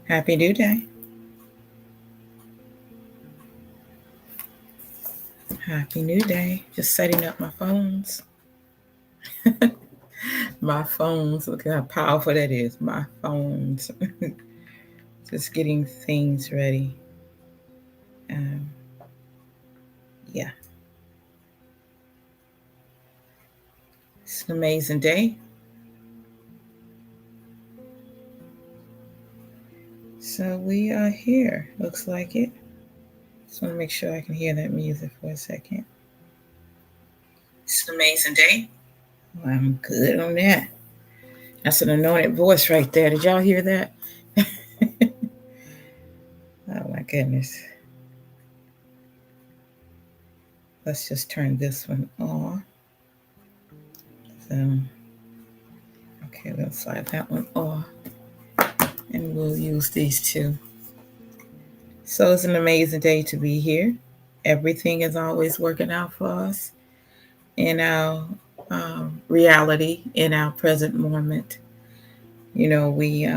Happy New Day. Happy New Day. Just setting up my phones. My phones. Look how powerful that is. My phones. Just getting things ready. Um, yeah. It's an amazing day. So we are here. Looks like it. Just want to make sure I can hear that music for a second. It's an amazing day. Well, I'm good on that. That's an anointed voice right there. Did y'all hear that? Oh my goodness. Let's just turn this one off. So, okay, we'll slide that one off. And we'll use these two. So it's an amazing day to be here. Everything is always working out for us in our reality, in our present moment. You know, we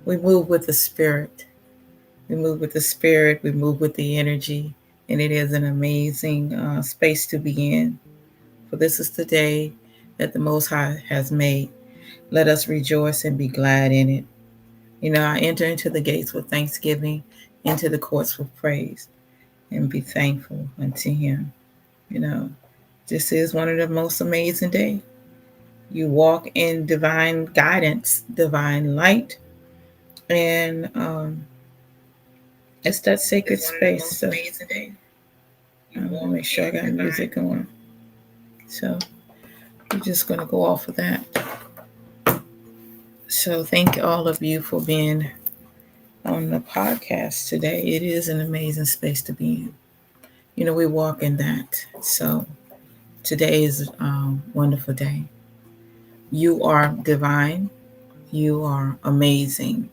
move with the spirit. We move with the spirit. We move with the energy, and it is an amazing space to be in. For this is the day that the Most High has made. Let us rejoice and be glad in it. You know, I enter into the gates with thanksgiving, into the courts with praise, and be thankful unto Him. You know, this is one of the most amazing days. You walk in divine guidance, divine light, and it's that sacred space. So I'm gonna make sure I got music going. So we're just gonna go off of that. So thank all of you for being on the podcast today. It is an amazing space to be in. You know, we walk in that. So today is a wonderful day. You are divine. You are amazing.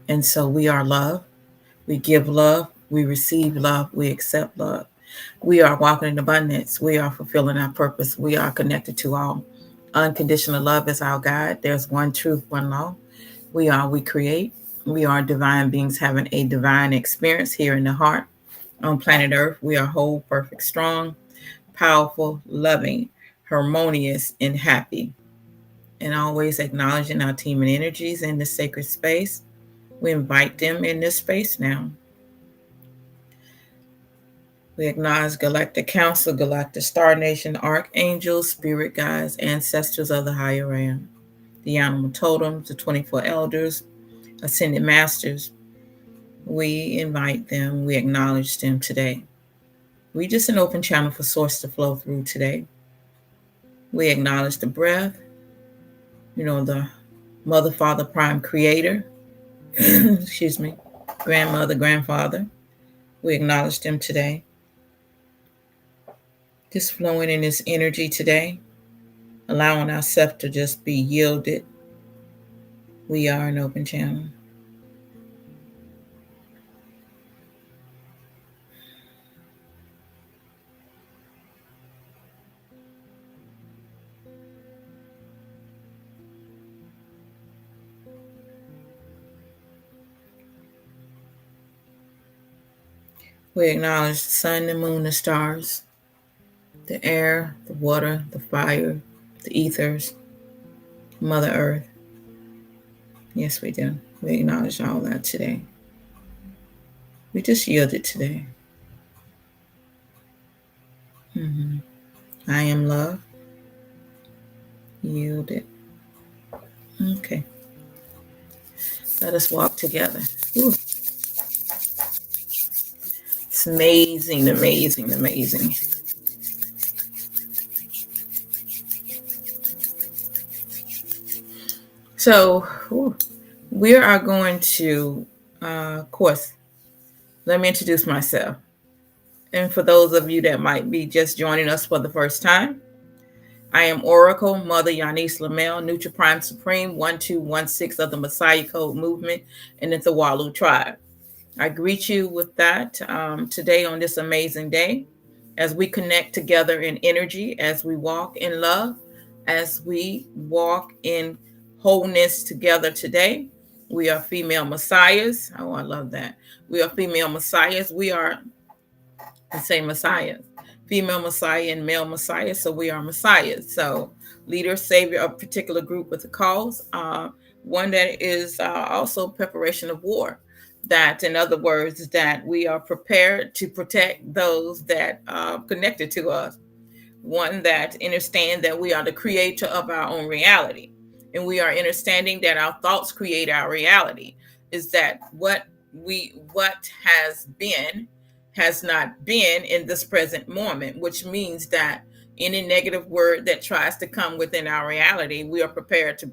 And so we are love. We give love. We receive love. We accept love. We are walking in abundance. We are fulfilling our purpose. We are connected to all. Unconditional love is our guide. There's one truth, one law. We create. We are divine beings having a divine experience here in the heart on planet Earth. We are whole, perfect, strong, powerful, loving, harmonious, and happy. And always acknowledging our team and energies in this sacred space. We invite them in this space now. We acknowledge Galactic Council, Galactic Star Nation, Archangels, Spirit Guides, Ancestors of the Higher Realm, the Animal Totems, the 24 Elders, Ascended Masters. We invite them, we acknowledge them today. We just an open channel for source to flow through today. We acknowledge the breath, you know, the Mother, Father, Prime Creator, excuse me, grandmother, grandfather. We acknowledge them today. Just flowing in this energy today, allowing ourselves to just be yielded. We are an open channel. We acknowledge the sun, the moon, the stars, the air, the water, the fire, the ethers, Mother Earth. Yes, we do. We acknowledge all that today. We just yielded today. I am love. Yielded. Okay. Let us walk together. Ooh. It's amazing, amazing, amazing. So we are going to, of course, let me introduce myself. And for those of you that might be just joining us for the first time, I am Oracle Mother Yanis Lamel, Nutra Prime Supreme, 1216 of the Messiah Code Movement, and it's the Walu Tribe. I greet you with that today on this amazing day as we connect together in energy, as we walk in love, as we walk in wholeness together today. We are female messiahs. Oh, I love that. We are female messiahs. We are the same messiahs. Female messiah and male messiah. So we are messiahs. So leader, savior of a particular group with a cause. One that is also preparation of war. That, in other words, that we are prepared to protect those that are connected to us. One that understand that we are the creator of our own reality, and we are understanding that our thoughts create our reality. Is that what has been has not been in this present moment, which means that any negative word that tries to come within our reality, we are prepared to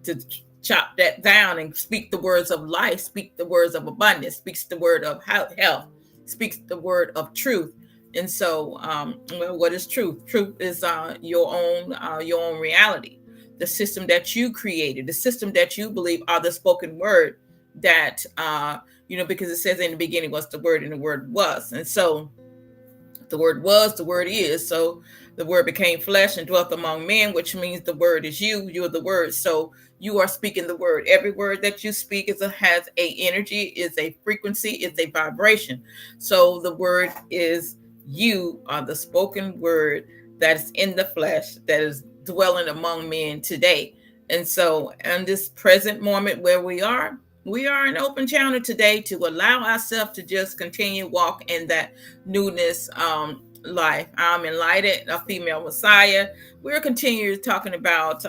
to chop that down and speak the words of life, speak the words of abundance, speaks the word of health, speaks the word of truth. And so, well, what is truth? Truth is your own reality, the system that you created, the system that you believe are the spoken word that because it says in the beginning was the word, and the word was, and so the word was, the word is. So the word became flesh and dwelt among men, which means the word is you. You're the word. So you are speaking the word. Every word that you speak has a energy, is a frequency, is a vibration. So the word is you, are the spoken word that is in the flesh, that is dwelling among men today. And so in this present moment where we are an open channel today to allow ourselves to just continue walk in that newness life. I'm Enlighted, a female messiah. We're continuing talking about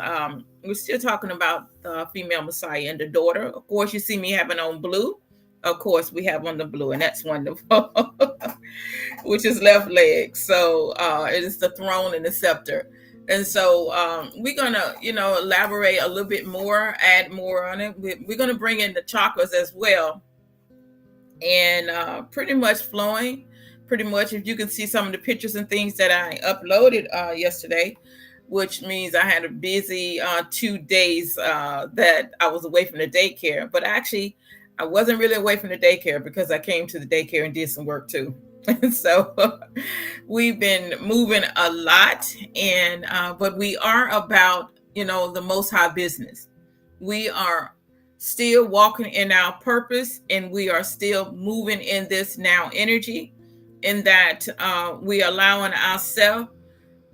we're still talking about the female messiah and the daughter. Of course, you see me having on blue. Of course, we have on the blue, and that's wonderful. Which is left leg. So it is the throne and the scepter. And so we're gonna, elaborate a little bit more, add more on it. We're gonna bring in the chakras as well, and pretty much flowing. Pretty much, if you can see some of the pictures and things that I uploaded yesterday, which means I had a busy 2 days that I was away from the daycare. But actually, I wasn't really away from the daycare because I came to the daycare and did some work too. So we've been moving a lot, and but we are about the Most High business. We are still walking in our purpose, and we are still moving in this now energy, in that we allowing ourselves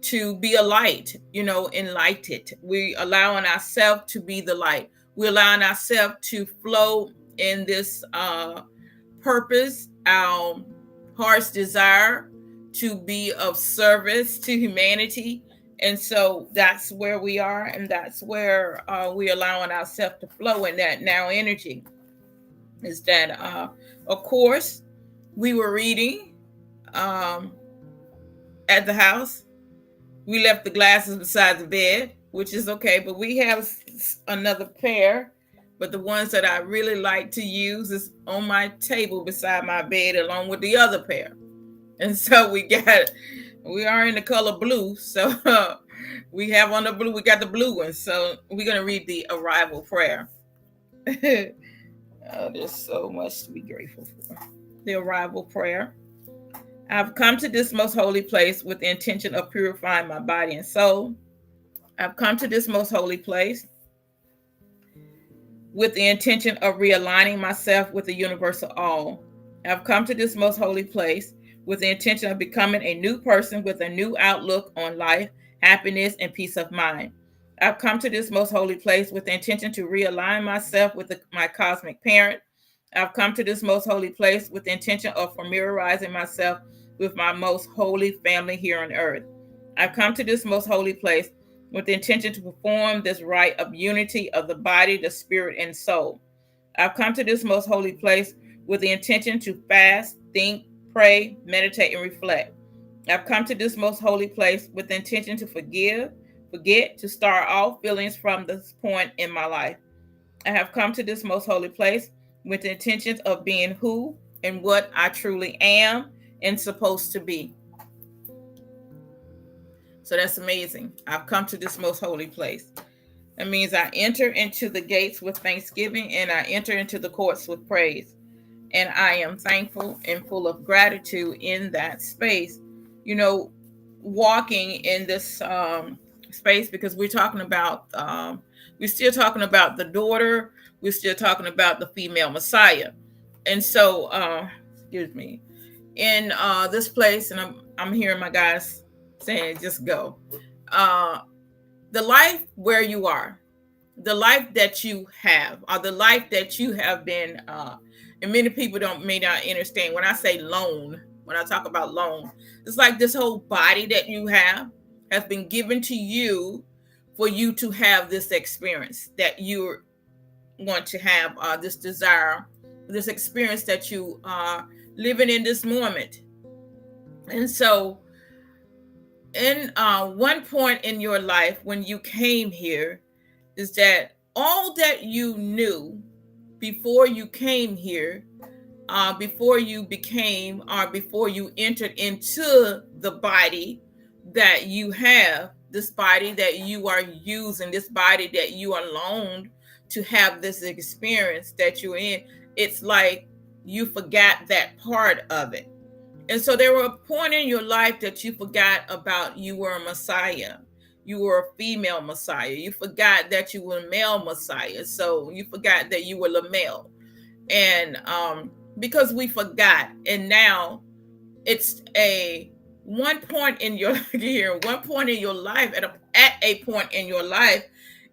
to be a light, enlightened. We allowing ourselves to be the light. We're allowing ourselves to flow in this purpose, our heart's desire to be of service to humanity. And so that's where we are, and that's where we're allowing ourselves to flow in that now energy. Is that, of course, we were reading at the house. We left the glasses beside the bed, which is okay, but we have another pair. But the ones that I really like to use is on my table beside my bed, along with the other pair. And so we are in the color blue. So we have on the blue, we got the blue one. So we're going to read the arrival prayer. Oh, there's so much to be grateful for. The arrival prayer. I've come to this most holy place with the intention of purifying my body and soul. I've come to this most holy place with the intention of realigning myself with the universal all. I've come to this most holy place with the intention of becoming a new person with a new outlook on life, happiness, and peace of mind. I've come to this most holy place with the intention to realign myself with my cosmic parent. I've come to this most holy place with the intention of familiarizing myself with my most holy family here on earth. I've come to this most holy place with the intention to perform this rite of unity of the body, the spirit, and soul. I've come to this most holy place with the intention to fast, think, pray, meditate, and reflect. I've come to this most holy place with the intention to forget, to start all feelings from this point in my life. I have come to this most holy place with the intentions of being who and what I truly am and supposed to be. So that's amazing. I've come to this most holy place. That means I enter into the gates with thanksgiving, and I enter into the courts with praise. And I am thankful and full of gratitude in that space. Walking in this space, because we're still talking about the daughter. we're still talking about the female Messiah. And so, excuse me, in this place, and I'm hearing my guys saying, just go. The life where you are, the life that you have, or the life that you have been, and many people may not understand when I say loan. When I talk about loan, it's like this whole body that you have has been given to you for you to have this experience that you want to have, this desire, this experience that you are living in this moment. And so, in one point in your life when you came here, is that all that you knew before you came here, before you became, or before you entered into the body that you have, this body that you are using, this body that you are loaned to have this experience that you're in, it's like you forgot that part of it. And so there were a point in your life that you forgot about you were a Messiah. You were a female Messiah. You forgot that you were a male Messiah. So you forgot that you were the male. And because we forgot, and now it's one point in your one point in your life, at a point in your life,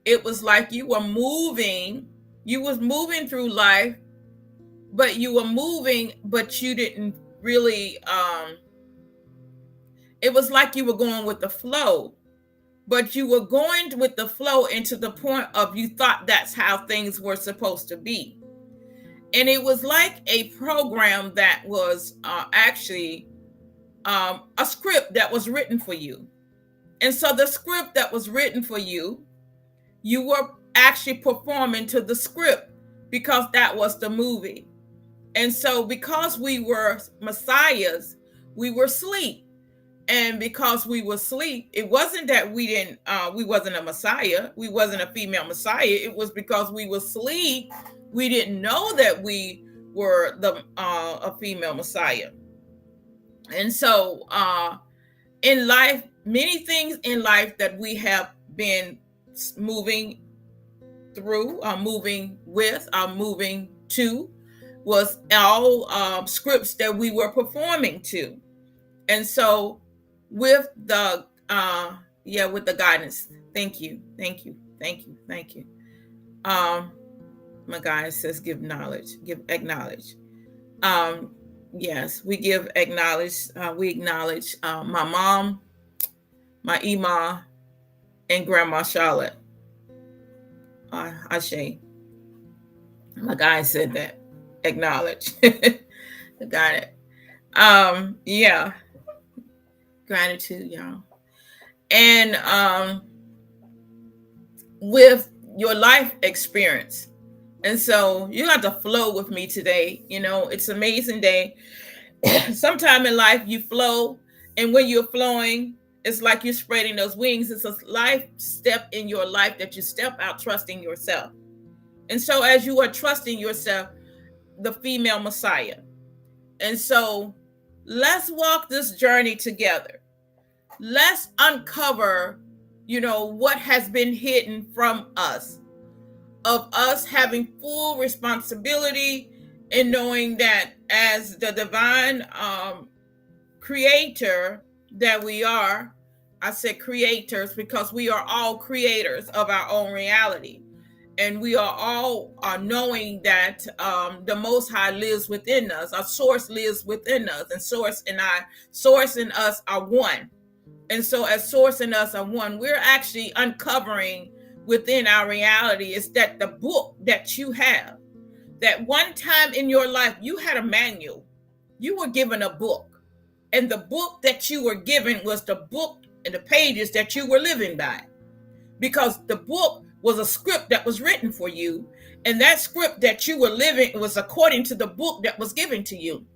it was like you was moving through life, but you were moving, but you didn't really, it was like you were going with the flow, but you were going with the flow into the point of you thought that's how things were supposed to be. And it was like a program that was actually a script that was written for you. And so the script that was written for you, you were actually performing to the script because that was the movie. And so because we were messiahs, we were asleep. And because we were asleep, it wasn't that we wasn't a messiah. We wasn't a female messiah. It was because we were asleep. We didn't know that we were a female messiah. And so in life, many things in life that we have been moving through, moving with, moving to, was all scripts that we were performing to. And so with the guidance, thank you. My guy says acknowledge. Yes, we acknowledge my mom, my Ema, and Grandma Charlotte. Ashe. My guy said that. Acknowledge. Got it. Yeah. Gratitude, y'all. And with your life experience. And so you have to flow with me today. You know, it's an amazing day. Sometime in life you flow, and when you're flowing, it's like you're spreading those wings. It's a life step in your life that you step out trusting yourself. And so as you are trusting yourself, the female messiah. And so let's walk this journey together. Let's uncover, what has been hidden from us, of us having full responsibility and knowing that as the divine creator that we are. I said creators because we are all creators of our own reality. And we are all knowing that the Most High lives within us. Our source lives within us, and source and us are one. And so as source and us are one, we're actually uncovering within our reality is that the book that you have, that one time in your life, you had a manual. You were given a book. And the book that you were given was the book and the pages that you were living by. Because the book was a script that was written for you. And that script that you were living was according to the book that was given to you.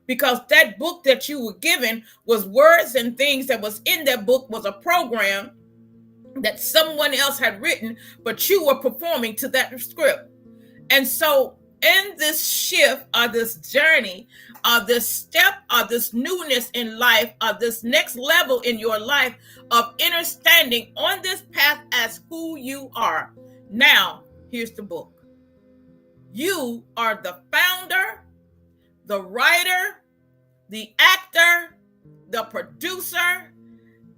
Because that book that you were given was words and things that was in that book was a program that someone else had written, but you were performing to that script. And so in this shift or this journey or this step or this newness in life or this next level in your life of understanding on this path as who you are. Now, here's the book. You are the founder, the writer, the actor, the producer,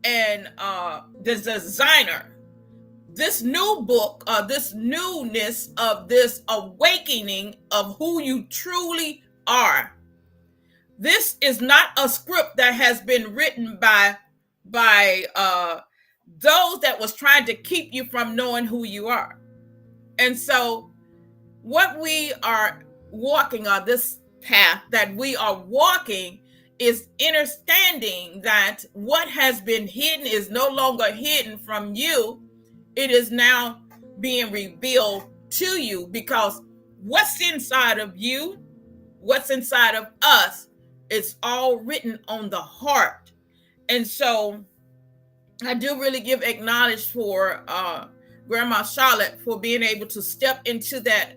and the designer. This new book, this newness of this awakening of who you truly are. This is not a script that has been written by those that was trying to keep you from knowing who you are. And so what we are walking on, this path that we are walking, is understanding that what has been hidden is no longer hidden from you. It is now being revealed to you, because what's inside of you, what's inside of us, it's all written on the heart. And so I do really give acknowledge for Grandma Charlotte for being able to step into that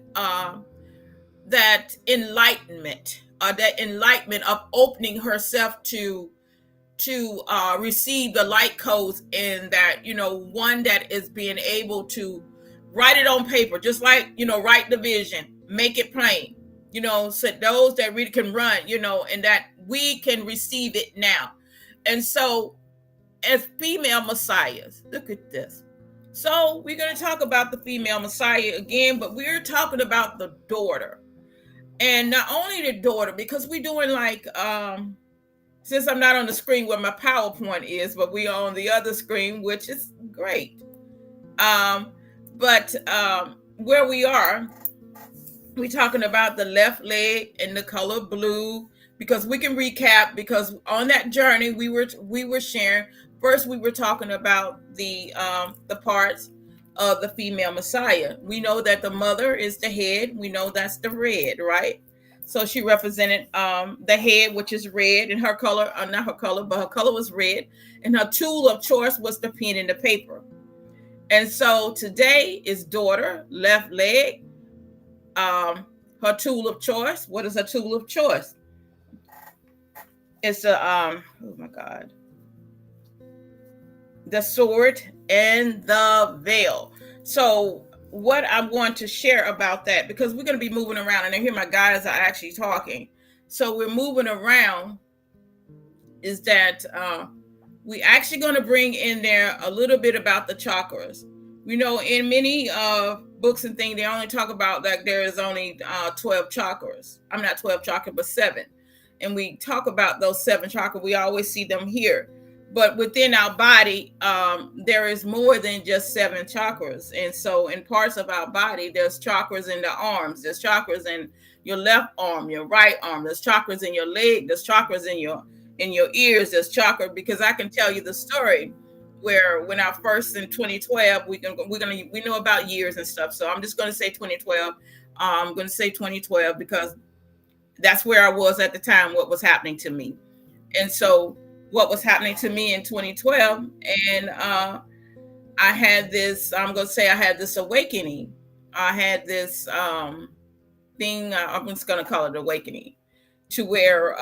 enlightenment, that enlightenment of opening herself to receive the light codes, and that, one that is being able to write it on paper, just like, write the vision, make it plain, so those that really can run, and that we can receive it now. And so as female messiahs, look at this. So we're going to talk about the female messiah again, but we're talking about the daughter. And not only the daughter, because we're doing like, since I'm not on the screen where my PowerPoint is, but we are on the other screen, which is great. But where we are, we're talking about the left leg and the color blue, because we can recap, because on that journey we were sharing. First, we were talking about the parts of the female messiah. We know that the mother is the head. We know that's the red, right? So she represented the head, which is red, and her color, not her color, but her color was red. And her tool of choice was the pen and the paper. And so today is daughter, left leg. Her tool of choice. What is her tool of choice? It's oh my God, the sword and the veil. So what I'm going to share about that, because we're going to be moving around, and I hear my guys are actually talking. So we're moving around, is that we actually going to bring in there a little bit about the chakras. In many books and things, they only talk about like there is only 12 chakras. I'm not 12 chakras, but 7. And we talk about those 7 chakras. We always see them here. But within our body, there is more than just 7 chakras. And so in parts of our body, there's chakras in the arms. There's chakras in your left arm, your right arm. There's chakras in your leg. There's chakras in your ears. There's chakra, because I can tell you the story where when I first in 2012, we know about years and stuff. So I'm just going to say 2012. I'm going to say 2012 because that's where I was at the time, what was happening to me. And so what was happening to me in 2012, and I had this, I'm going to say I had this awakening. I had this thing, I'm just going to call it awakening, to where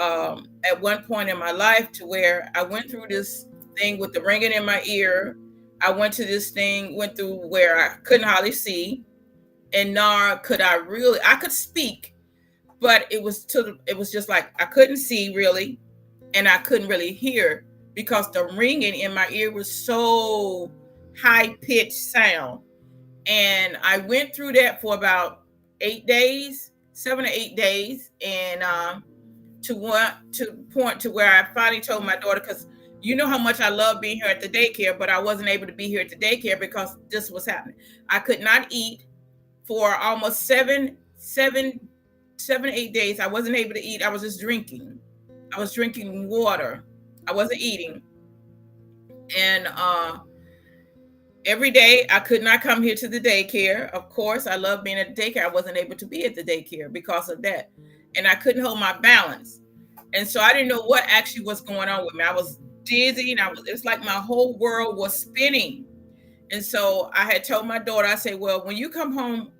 at one point in my life, to where I went through this thing with the ringing in my ear. I went through where I couldn't hardly see, and nor could I could speak, but it was just like I couldn't see really, and I couldn't really hear, because the ringing in my ear was so high-pitched sound. And I went through that for about 8 days, 7 or 8 days, and to point to where I finally told my daughter, because you know how much I love being here at the daycare, but I wasn't able to be here at the daycare because this was happening. I could not eat for almost 7 to 8 days. I wasn't able to eat. I was just drinking. I was drinking water. I wasn't eating. And every day I could not come here to the daycare. Of course, I love being at the daycare. I wasn't able to be at the daycare because of that. And I couldn't hold my balance. And so I didn't know what actually was going on with me. I was dizzy, and it's like my whole world was spinning. And so I had told my daughter, I said, well, when you come home,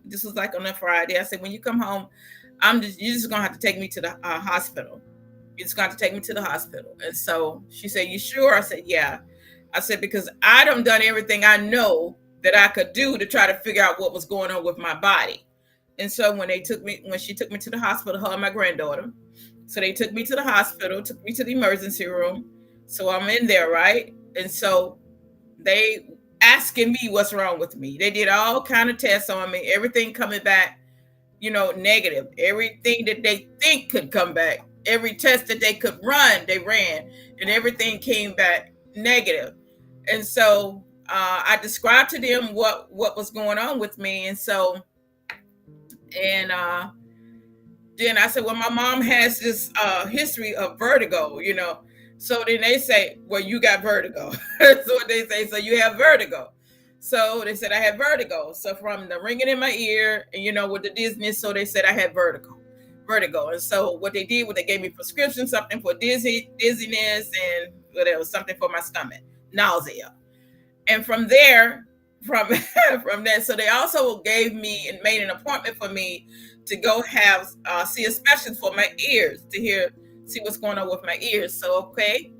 this was like on a Friday. I said, when you come home, you're just going to have to take me to the hospital. You're just going to have to take me to the hospital. And so she said, you sure? I said, yeah. I said, because I done everything I know that I could do to try to figure out what was going on with my body. And so when she took me to the hospital, her and my granddaughter. So they took me to the hospital, took me to the emergency room. So I'm in there, right? And so they asking me what's wrong with me. They did all kind of tests on me, everything coming back, negative. Everything that they think could come back, every test that they could run, they ran, and everything came back negative. And so I described to them what was going on with me, and so and then I said, well, my mom has this history of vertigo, So then they say, well, you got vertigo. That's what they say. So you have vertigo. So they said I had vertigo. So from the ringing in my ear, and with the dizziness, so they said I had vertigo. And so what they did was they gave me prescription, something for dizziness, and whatever, something for my stomach, nausea. And from there, from that, so they also gave me and made an appointment for me to go have see a specialist for my ears to see what's going on with my ears. So okay,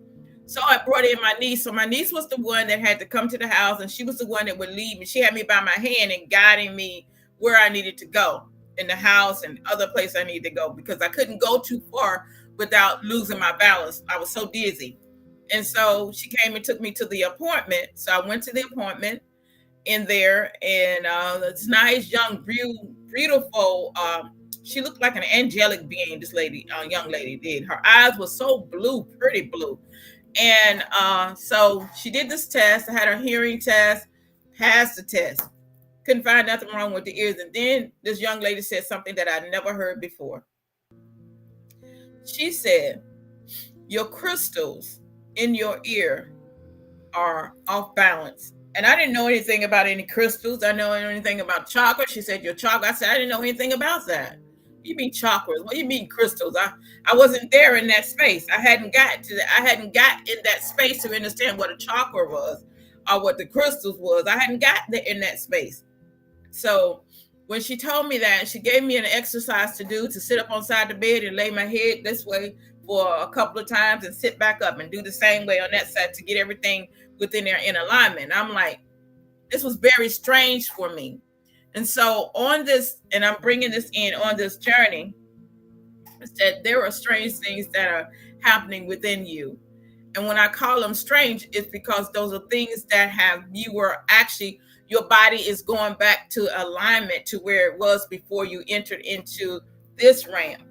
so I brought in my niece. So my niece was the one that had to come to the house, and she was the one that would lead me. She had me by my hand and guiding me where I needed to go in the house and other places I needed to go, because I couldn't go too far without losing my balance. I was so dizzy. And so she came and took me to the appointment. So I went to the appointment in there, and this nice, young, beautiful, she looked like an angelic being, this lady, young lady did. Her eyes were so blue, pretty blue. And so she did this test. I had her hearing test, passed the test. Couldn't find nothing wrong with the ears. And then this young lady said something that I'd never heard before. She said, your crystals in your ear are off balance. And I didn't know anything about any crystals. I know anything about chakras. She said, your chakra. I said, I didn't know anything about that. You mean chakras? What do you mean crystals? I wasn't there in that space. I hadn't got in that space to understand what a chakra was or what the crystals was. I hadn't got in that space. So when she told me that, she gave me an exercise to do, to sit up on side the bed and lay my head this way for a couple of times and sit back up and do the same way on that side to get everything within there in alignment. I'm like, this was very strange for me. And so on this, and I'm bringing this in on this journey, is that there are strange things that are happening within you. And when I call them strange, it's because those are things that your body is going back to alignment to where it was before you entered into this realm,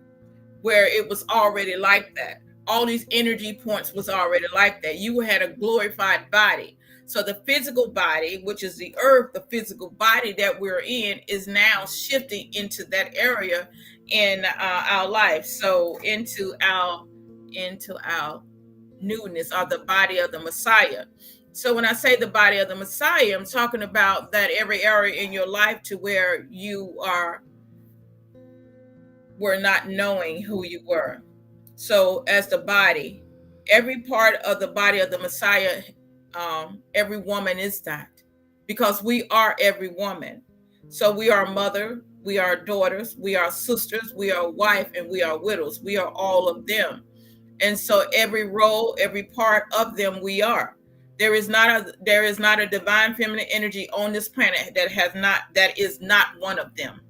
where it was already like that. All these energy points was already like that. You had a glorified body. So the physical body, which is the earth, the physical body that we're in, is now shifting into that area in our life. So into our newness, or the body of the Messiah. So when I say the body of the Messiah, I'm talking about that every area in your life to where you were not knowing who you were. So as the body, every part of the body of the Messiah, every woman is that, because we are every woman. So we are mother, we are daughters, we are sisters, we are wife, and we are widows. We are all of them. And so every role, every part of them, we are. There is not a divine feminine energy on this planet that is not one of them.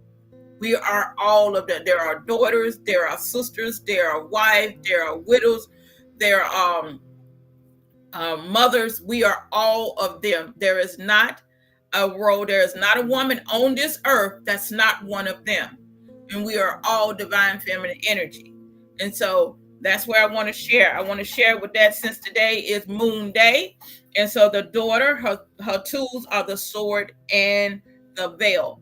We are all of them. There are daughters, there are sisters, there are wives, there are widows, there are mothers. We are all of them. There is not a woman on this earth that's not one of them. And we are all divine feminine energy. And so that's where I want to share. I want to share with that, since today is Moon Day. And so the daughter, her tools are the sword and the veil.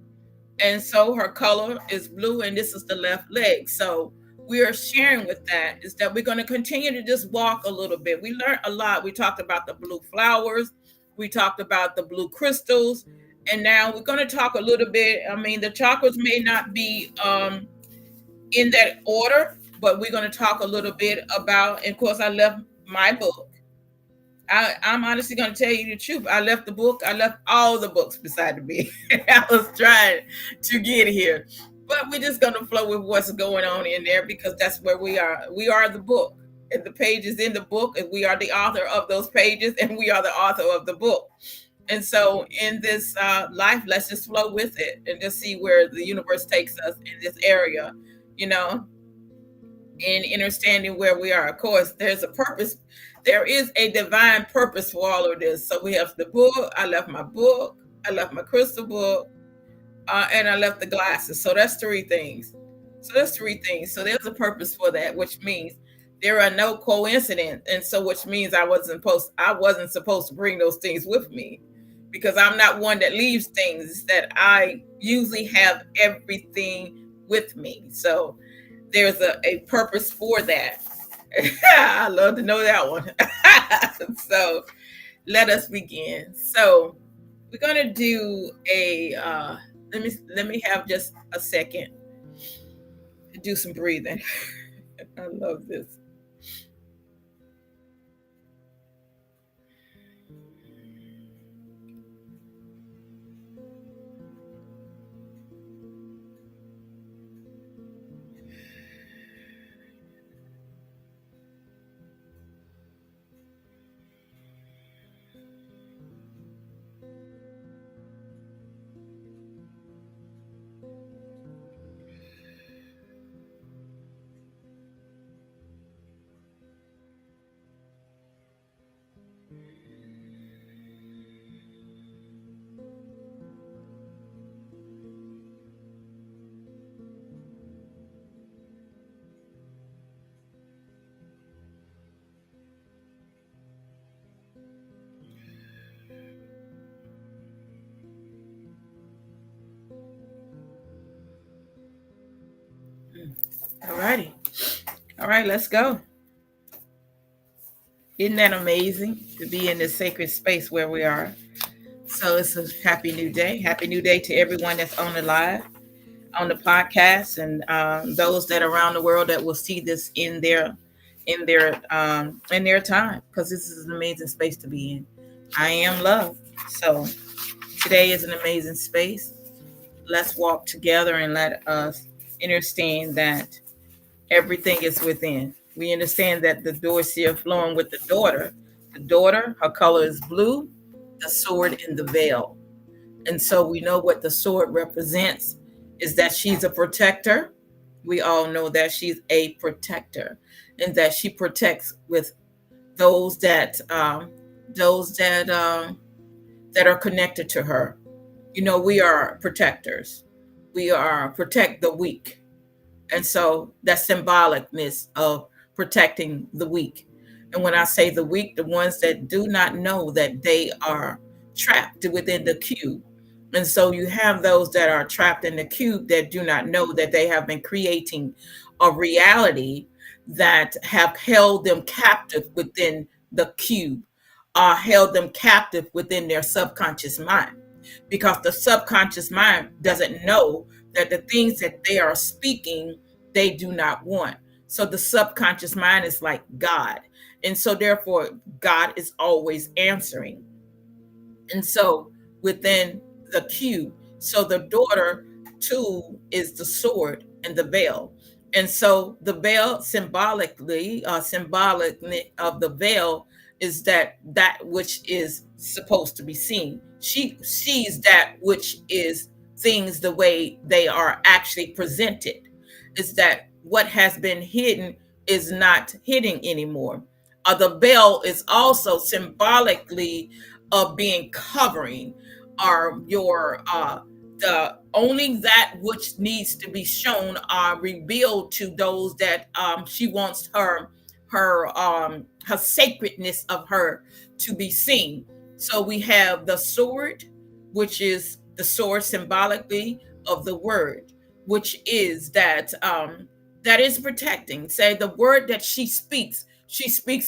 And so her color is blue, and this is the left leg. So we are sharing with that is that we're going to continue to just walk a little bit. We learned a lot. We talked about the blue flowers. We talked about the blue crystals. And now we're going to talk a little bit. I mean, the chakras may not be in that order, but we're going to talk a little bit about, and of course, I left my book. I'm honestly going to tell you the truth. I left the book. I left all the books beside me. I was trying to get here. But we're just going to flow with what's going on in there, because that's where we are. We are the book. And the pages in the book, and we are the author of those pages, and we are the author of the book. And so in this life, let's just flow with it and just see where the universe takes us in this area, you know, in understanding where we are. Of course, there's a purpose. There is a divine purpose for all of this. So we have the book. I left my book. I left my crystal book. And I left the glasses. So that's three things. So there's a purpose for that, which means there are no coincidence, and so which means I wasn't supposed to bring those things with me, because I'm not one that leaves things. That I usually have everything with me. So there's a purpose for that. I love to know that one. So let us begin. So we're gonna do a let me have just a second to do some breathing. I love this. All righty. All right, let's go. Isn't that amazing to be in this sacred space where we are? So it's a happy new day. Happy new day to everyone that's on the live, on the podcast, and those that are around the world that will see this in their time, because this is an amazing space to be in. I am love. So today is an amazing space. Let's walk together and let us understand that everything is within. We understand that the door is here flowing with the daughter. The daughter, her color is blue, the sword in the veil. And so we know what the sword represents is that she's a protector. We all know that she's a protector, and that she protects with those that are connected to her. You know, we are protectors. We are protect the weak. And so that's symbolicness of protecting the weak. And when I say the weak, the ones that do not know that they are trapped within the cube. And so you have those that are trapped in the cube that do not know that they have been creating a reality that have held them captive within the cube, held them captive within their subconscious mind, because the subconscious mind doesn't know that the things that they are speaking, they do not want. So the subconscious mind is like God. And so therefore, God is always answering. And so within the cube, so the daughter too is the sword and the veil. And so the veil symbolic of the veil is that which is supposed to be seen. She sees that which is things the way they are actually presented. Is that what has been hidden is not hidden anymore. The veil is also symbolically of being covering, or your the only that which needs to be shown are revealed to those that she wants her sacredness of her to be seen. So we have the sword, which is the sword symbolically of the word, which is that is protecting. Say the word that she speaks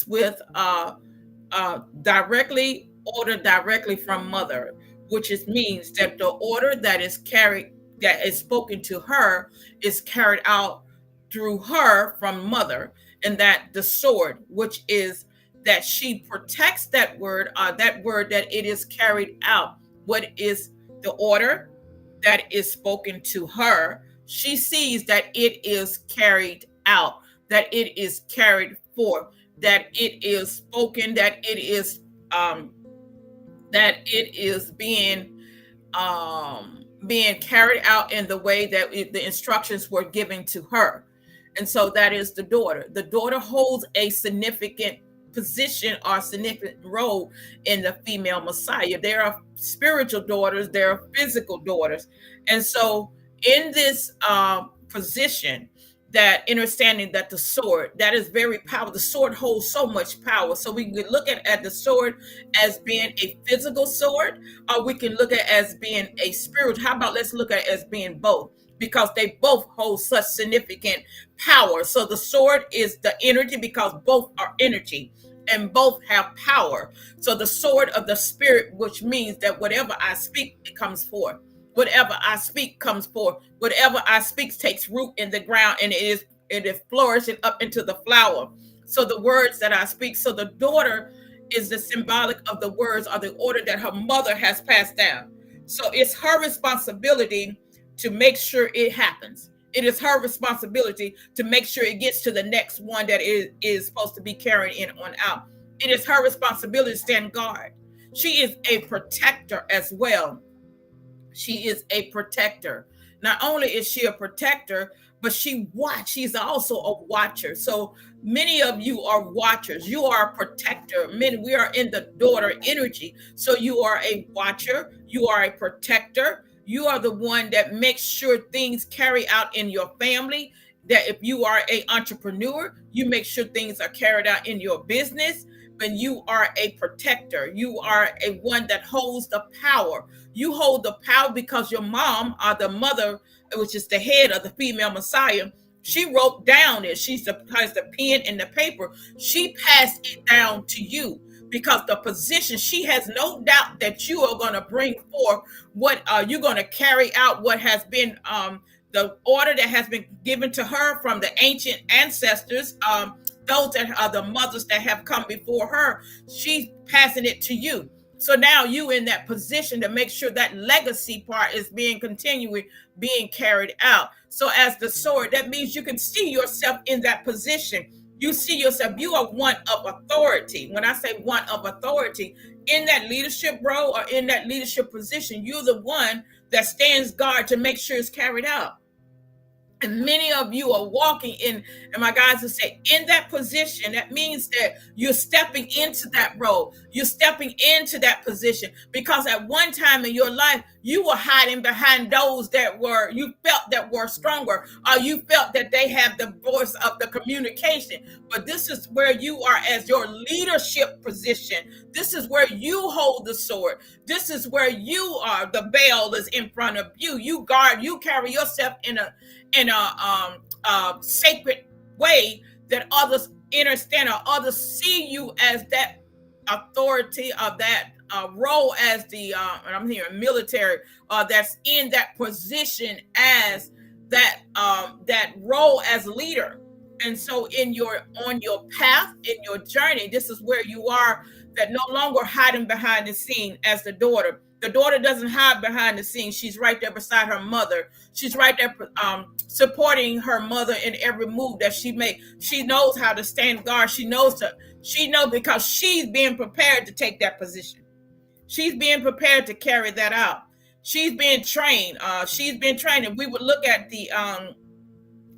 with directly, order directly from mother, which is means that the order that is spoken to her is carried out through her from mother. And that the sword, which is that she protects that word that it is carried out. What is the order that is spoken to her? She sees that it is carried out, that it is carried forth, that it is spoken, um that it is being carried out in the way that the instructions were given to her. And so that is the daughter. The daughter holds a significant position or significant role in the female Messiah. There are spiritual daughters, there are physical daughters. And so in this position, that understanding that the sword, that is very powerful. The sword holds so much power. So we can look at the sword as being a physical sword, or we can look at it as being a spiritual. How about let's look at it as being both? Because they both hold such significant power. So the sword is the energy, because both are energy and both have power. So the sword of the spirit, which means that whatever I speak, it comes forth. Whatever I speak comes forth. Whatever I speak takes root in the ground, and it is flourishing up into the flower. So the words that I speak. So the daughter is the symbolic of the words or the order that her mother has passed down. So it's her responsibility to make sure it happens. It is her responsibility to make sure it gets to the next one that is supposed to be carried in on out. It is her responsibility to stand guard. She is a protector as well. She is a protector. Not only is she a protector, but she's also a watcher. So many of you are watchers. You are a protector. We are in the daughter energy. So you are a watcher, you are a protector. You are the one that makes sure things carry out in your family. That if you are an entrepreneur, you make sure things are carried out in your business. But you are a protector. You are a one that holds the power. You hold the power because your mom, or the mother, which is the head of the female Messiah, she wrote down it. She has the pen and the paper. She passed it down to you because the position, she has no doubt that you are going to bring forth what you're going to carry out what has been the order that has been given to her from the ancient ancestors. Those that are the mothers that have come before her, she's passing it to you. So now you in that position to make sure that legacy part is being continually being carried out. So as the sword, that means you can see yourself in that position. You see yourself, you are one of authority. When I say one of authority, in that leadership role or in that leadership position, you're the one that stands guard to make sure it's carried out. And many of you are walking in, and my guys will say, in that position. That means that you're stepping into that role. You're stepping into that position because at one time in your life, you were hiding behind those that you felt that were stronger, or you felt that they have the voice of the communication. But this is where you are as your leadership position. This is where you hold the sword. This is where you are. The veil is in front of you. You guard, you carry yourself in a sacred way that others understand or others see you as that authority of that role as the and I'm hearing military that's in that position as that that role as leader. And so on your path, in your journey, this is where you are, that no longer hiding behind the scene as the daughter. The daughter doesn't hide behind the scenes. She's right there beside her mother. She's right there supporting her mother in every move that she makes. She knows how to stand guard. She knows because she's being prepared to take that position. She's being prepared to carry that out. She's being trained. If we would look at the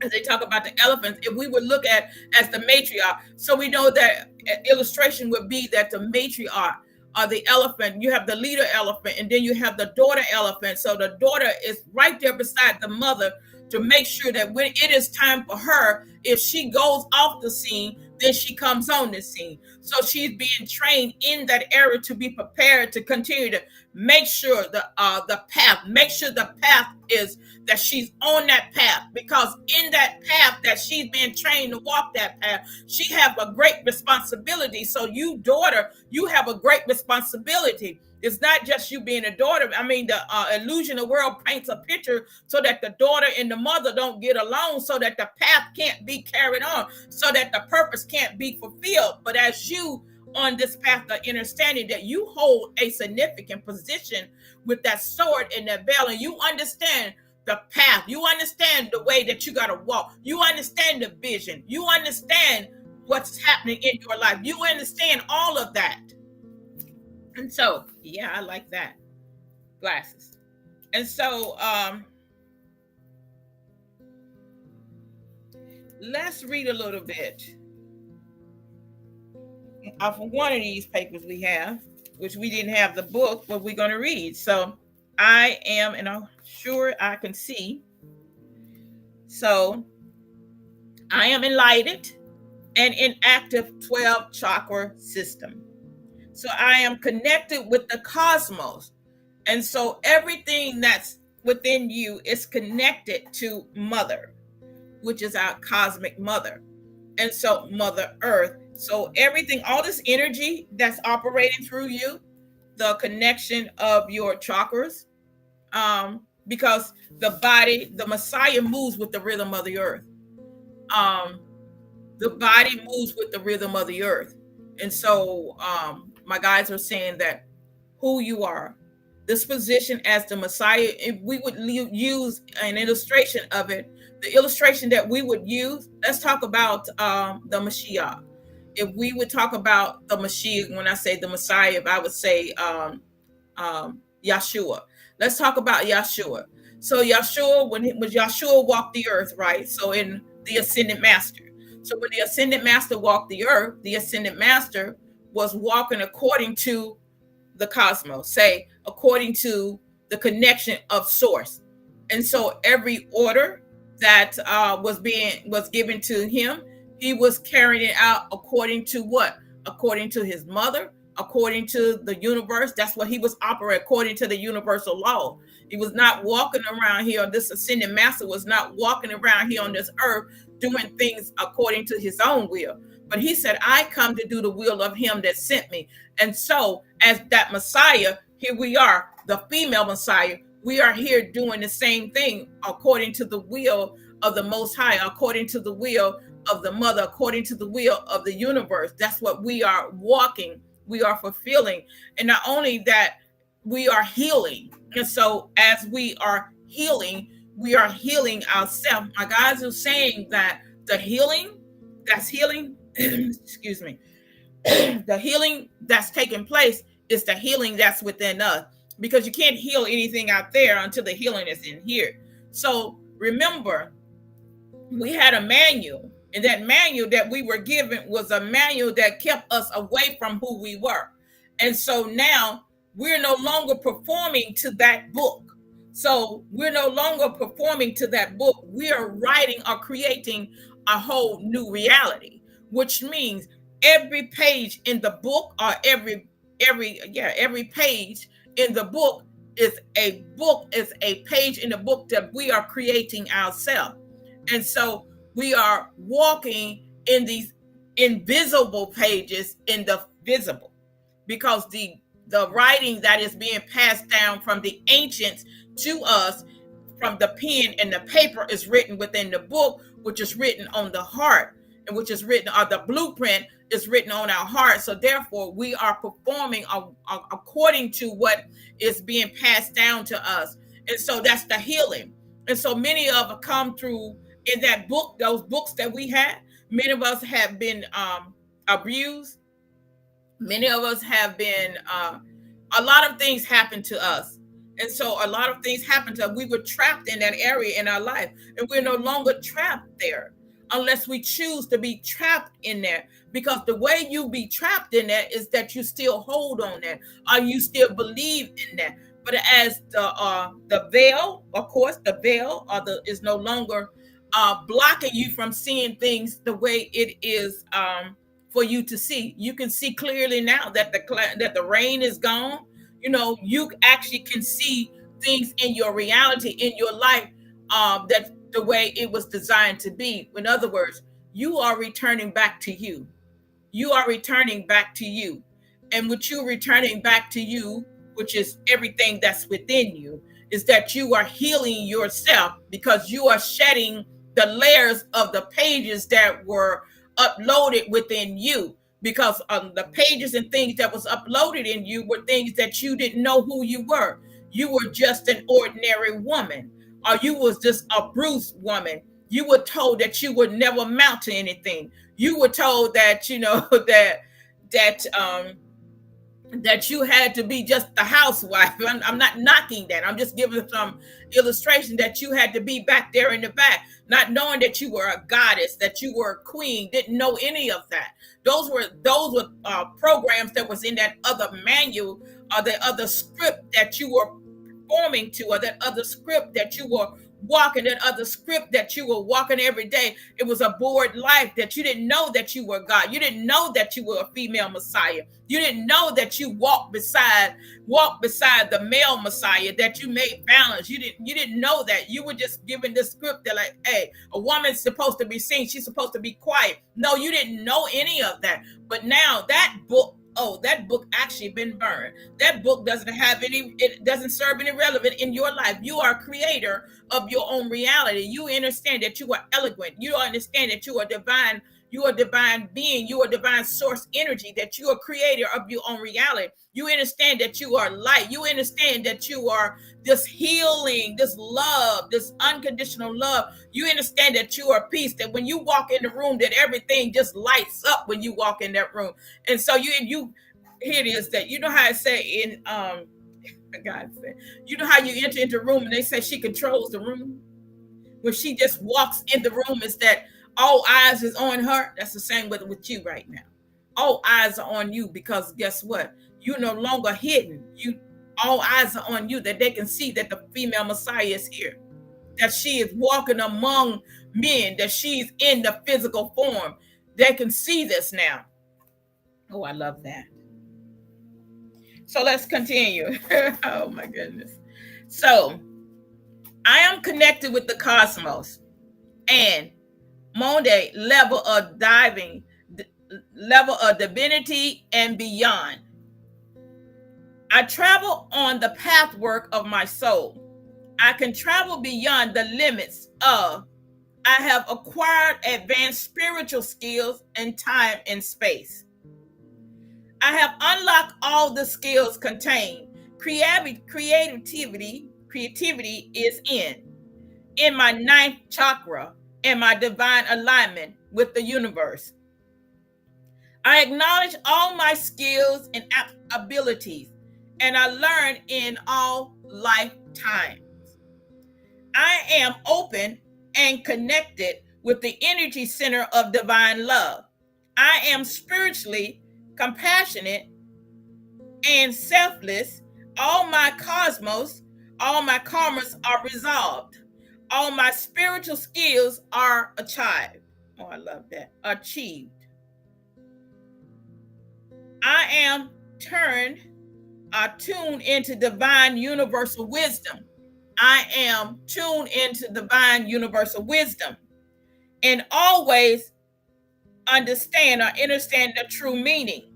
as they talk about the elephants, if we would look at as the matriarch, so we know that illustration would be that the matriarch or the elephant, you have the leader elephant, and then you have the daughter elephant. So the daughter is right there beside the mother to make sure that when it is time for her, if she goes off the scene, then she comes on the scene. So she's being trained in that area to be prepared to continue to make sure the path is that she's on that path, because in that path that she's being trained to walk that path, she have a great responsibility. So you daughter, you have a great responsibility. It's not just you being a daughter. I mean, the illusion of world paints a picture so that the daughter and the mother don't get along, so that the path can't be carried on, so that the purpose can't be fulfilled. But as you on this path of understanding that you hold a significant position with that sword and that veil, and you understand the path, you understand the way that you got to walk, you understand the vision, you understand what's happening in your life, you understand all of that. And so, yeah, I like that. Glasses. And so, let's read a little bit off of one of these papers we have, which we didn't have the book, but we're going to read. So I am, and I'm sure I can see. So I am enlightened and in active 12 chakra system. So I am connected with the cosmos. And so everything that's within you is connected to Mother, which is our cosmic mother. And so Mother Earth. So everything, all this energy that's operating through you, the connection of your chakras, because the body, the Messiah moves with the rhythm of the earth. The body moves with the rhythm of the earth. And so my guides are saying that who you are, this position as the Messiah, if we would use an illustration of it, the illustration that we would use, let's talk about the Mashiach. If we would talk about the Mashiach, when I say the Messiah, I would say Yeshua. Let's talk about Yeshua. So Yeshua, when Yeshua walked the earth, right? So in the Ascended Master. So when the Ascended Master walked the earth, the Ascended Master was walking according to the cosmos, say according to the connection of source. And so every order that was given to him, he was carrying it out according to what? According to his mother, according to the universe. That's what he was operating, according to the universal law. He was not walking around here. This ascended master was not walking around here on this earth doing things according to his own will. But he said, I come to do the will of him that sent me. And so as that Messiah, here we are, the female Messiah, we are here doing the same thing according to the will of the Most High, according to the will of the Mother, according to the will of the universe. That's what we are walking, we are fulfilling. And not only that, we are healing. And so as we are healing ourselves. My guys are saying that the healing that's healing, excuse me, the healing that's taking place is the healing that's within us, because you can't heal anything out there until the healing is in here. So remember, we had a manual, and that manual that we were given was a manual that kept us away from who we were. And so now we're no longer performing to that book. So we're no longer performing to that book. We are writing or creating a whole new reality, which means every page in the book, or every page in the book is a page in the book that we are creating ourselves. And so we are walking in these invisible pages in the visible, because the writing that is being passed down from the ancients to us from the pen and the paper is written within the book, which is written on the heart, and which is written, or the blueprint is written on our heart. So therefore we are performing according to what is being passed down to us. And so that's the healing. And so many of us come through in that book, those books that we had. Many of us have been abused. Many of us have been, a lot of things happened to us. And so a lot of things happened to us. We were trapped in that area in our life, and we're no longer trapped there unless we choose to be trapped in there. Because the way you be trapped in that is that you still hold on that, or you still believe in that. But as the veil, of course, the veil is no longer blocking you from seeing things the way it is for you to see. You can see clearly now that the rain is gone. You know, you actually can see things in your reality, in your life, that the way it was designed to be. In other words, you are returning back to you. You are returning back to you. And what you're returning back to you, which is everything that's within you, is that you are healing yourself, because you are shedding the layers of the pages that were uploaded within you. Because the pages and things that was uploaded in you were things that you didn't know who you were. You were just an ordinary woman, or you was just a bruised woman. You were told that you would never amount to anything. You were told that, that that you had to be just the housewife. I'm not knocking that. I'm just giving some illustration that you had to be back there in the back, not knowing that you were a goddess, that you were a queen. Didn't know any of that. Those were programs that was in that other manual or the other script that you were performing to, or that other script that you were walking, that other script that you were walking every day. It was a bored life that you didn't know that you were God. You didn't know that you were a female Messiah. You didn't know that you walked beside the male Messiah, that you made balance. You didn't know that. You were just given this script that, like, hey, a woman's supposed to be seen, she's supposed to be quiet. No, you didn't know any of that. But now that book, oh, that book actually been burned. That book it doesn't serve any relevant in your life. You are a creator of your own reality. You understand that you are eloquent. You understand that you are divine. You are a divine being. You are divine source energy, that you are creator of your own reality. You understand that you are light. You understand that you are this healing, this love, this unconditional love. You understand that you are peace, that when you walk in the room, that everything just lights up when you walk in that room. And so you here it is, that you know how I say in God said, you know how you enter into a room and they say she controls the room? When she just walks in the room, is that all eyes is on her. That's the same with you right now. All eyes are on you, because guess what? You're no longer hidden. All eyes are on you, that they can see that the female Messiah is here, that she is walking among men, that she's in the physical form. They can see this now. Oh, I love that. So let's continue. Oh my goodness. So I am connected with the cosmos and Monde level of divinity and beyond. I travel on the pathwork of my soul. I can travel beyond the limits of. I have acquired advanced spiritual skills in time and space. I have unlocked all the skills contained. Creativity is in my ninth chakra and my divine alignment with the universe. I acknowledge all my skills and abilities, and I learn in all lifetimes. I am open and connected with the energy center of divine love. I am spiritually compassionate and selfless. All my karmas are resolved. All my spiritual skills are achieved. Oh, I love that. Achieved. I am tuned into divine universal wisdom. I am tuned into divine universal wisdom, and always understand the true meaning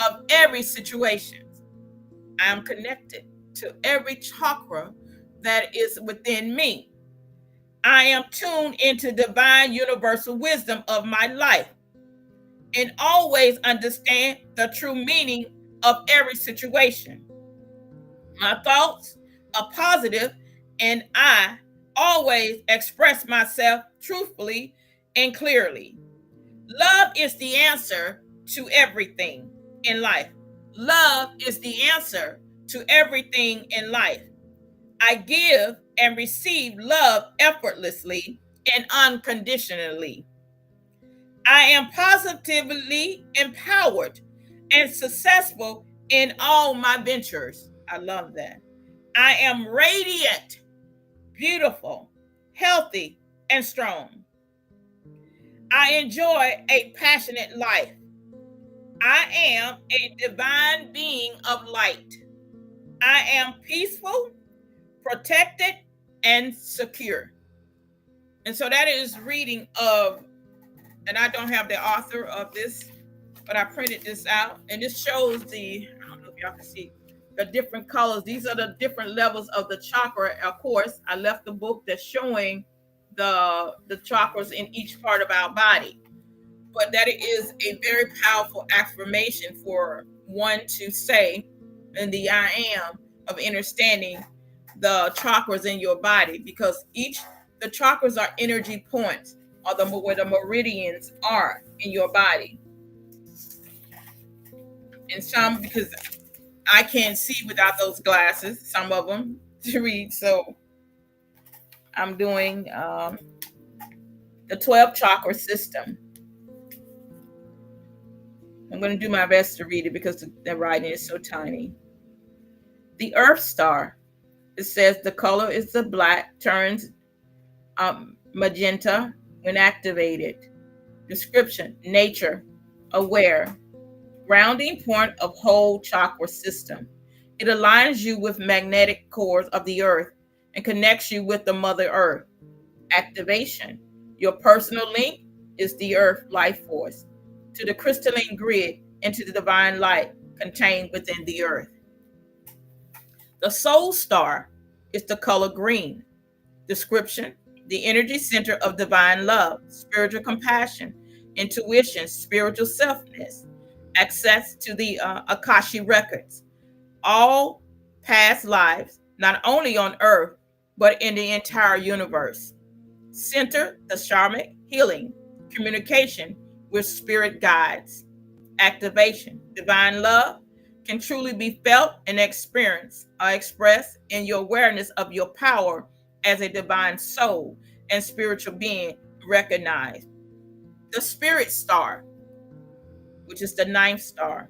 of every situation. I am connected to every chakra that is within me. I am tuned into divine universal wisdom of my life, and always understand the true meaning of every situation. My thoughts are positive, and I always express myself truthfully and clearly. Love is the answer to everything in life. Love is the answer to everything in life. I give and receive love effortlessly and unconditionally. I am positively empowered and successful in all my ventures. I love that. I am radiant, beautiful, healthy, and strong. I enjoy a passionate life. I am a divine being of light. I am peaceful, protected, and secure. And so that is reading of, and I don't have the author of this, but I printed this out, and this shows I don't know if y'all can see the different colors. These are the different levels of the chakra. Of course, I left the book that's showing the chakras in each part of our body. But that is a very powerful affirmation for one to say in the I am of understanding the chakras in your body, because the chakras are energy points, or where the meridians are in your body. And some, because I can't see without those glasses, some of them to read. So I'm doing the 12 chakra system. I'm going to do my best to read it because the writing is so tiny. The Earth Star. It says the color is the black, turns magenta when activated. Description: nature, aware, grounding point of whole chakra system. It aligns you with magnetic cores of the earth and connects you with the Mother Earth. Activation: your personal link is the earth life force to the crystalline grid and to the divine light contained within the earth. The soul star is the color green. Description: the energy center of divine love, spiritual compassion, intuition, spiritual selfness, access to the Akashi records, all past lives, not only on earth, but in the entire universe. Center: the shamanic healing, communication with spirit guides. Activation: divine love can truly be felt and experienced or expressed in your awareness of your power as a divine soul and spiritual being recognized. The spirit star, which is the ninth star,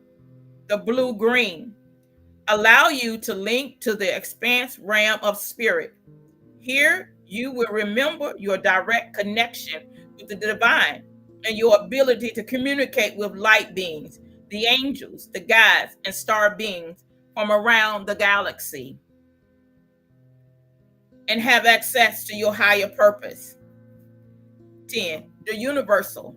the blue green, allow you to link to the expanse realm of spirit. Here, you will remember your direct connection with the divine and your ability to communicate with light beings, the angels, the guides, and star beings from around the galaxy, and have access to your higher purpose. 10. The universal,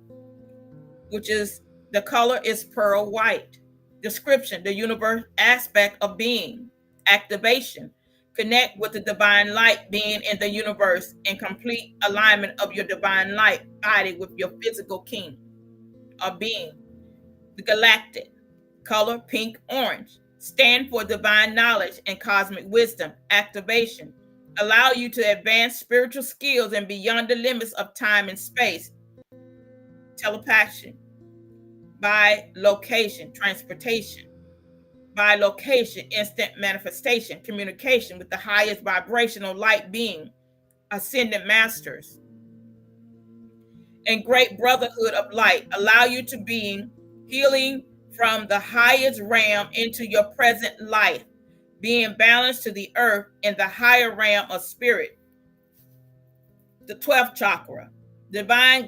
which is the color is pearl white. Description: the universe aspect of being. Activation: connect with the divine light being in the universe in complete alignment of your divine light body with your physical king of being. The galactic, color pink orange, stand for divine knowledge and cosmic wisdom. Activation: allow you to advance spiritual skills and beyond the limits of time and space. Telepathy, by location, transportation. By location, instant manifestation, communication with the highest vibrational light being, ascended masters, and great brotherhood of light allow you to be healing from the highest realm into your present life, being balanced to the earth in the higher realm of spirit. The 12th chakra, divine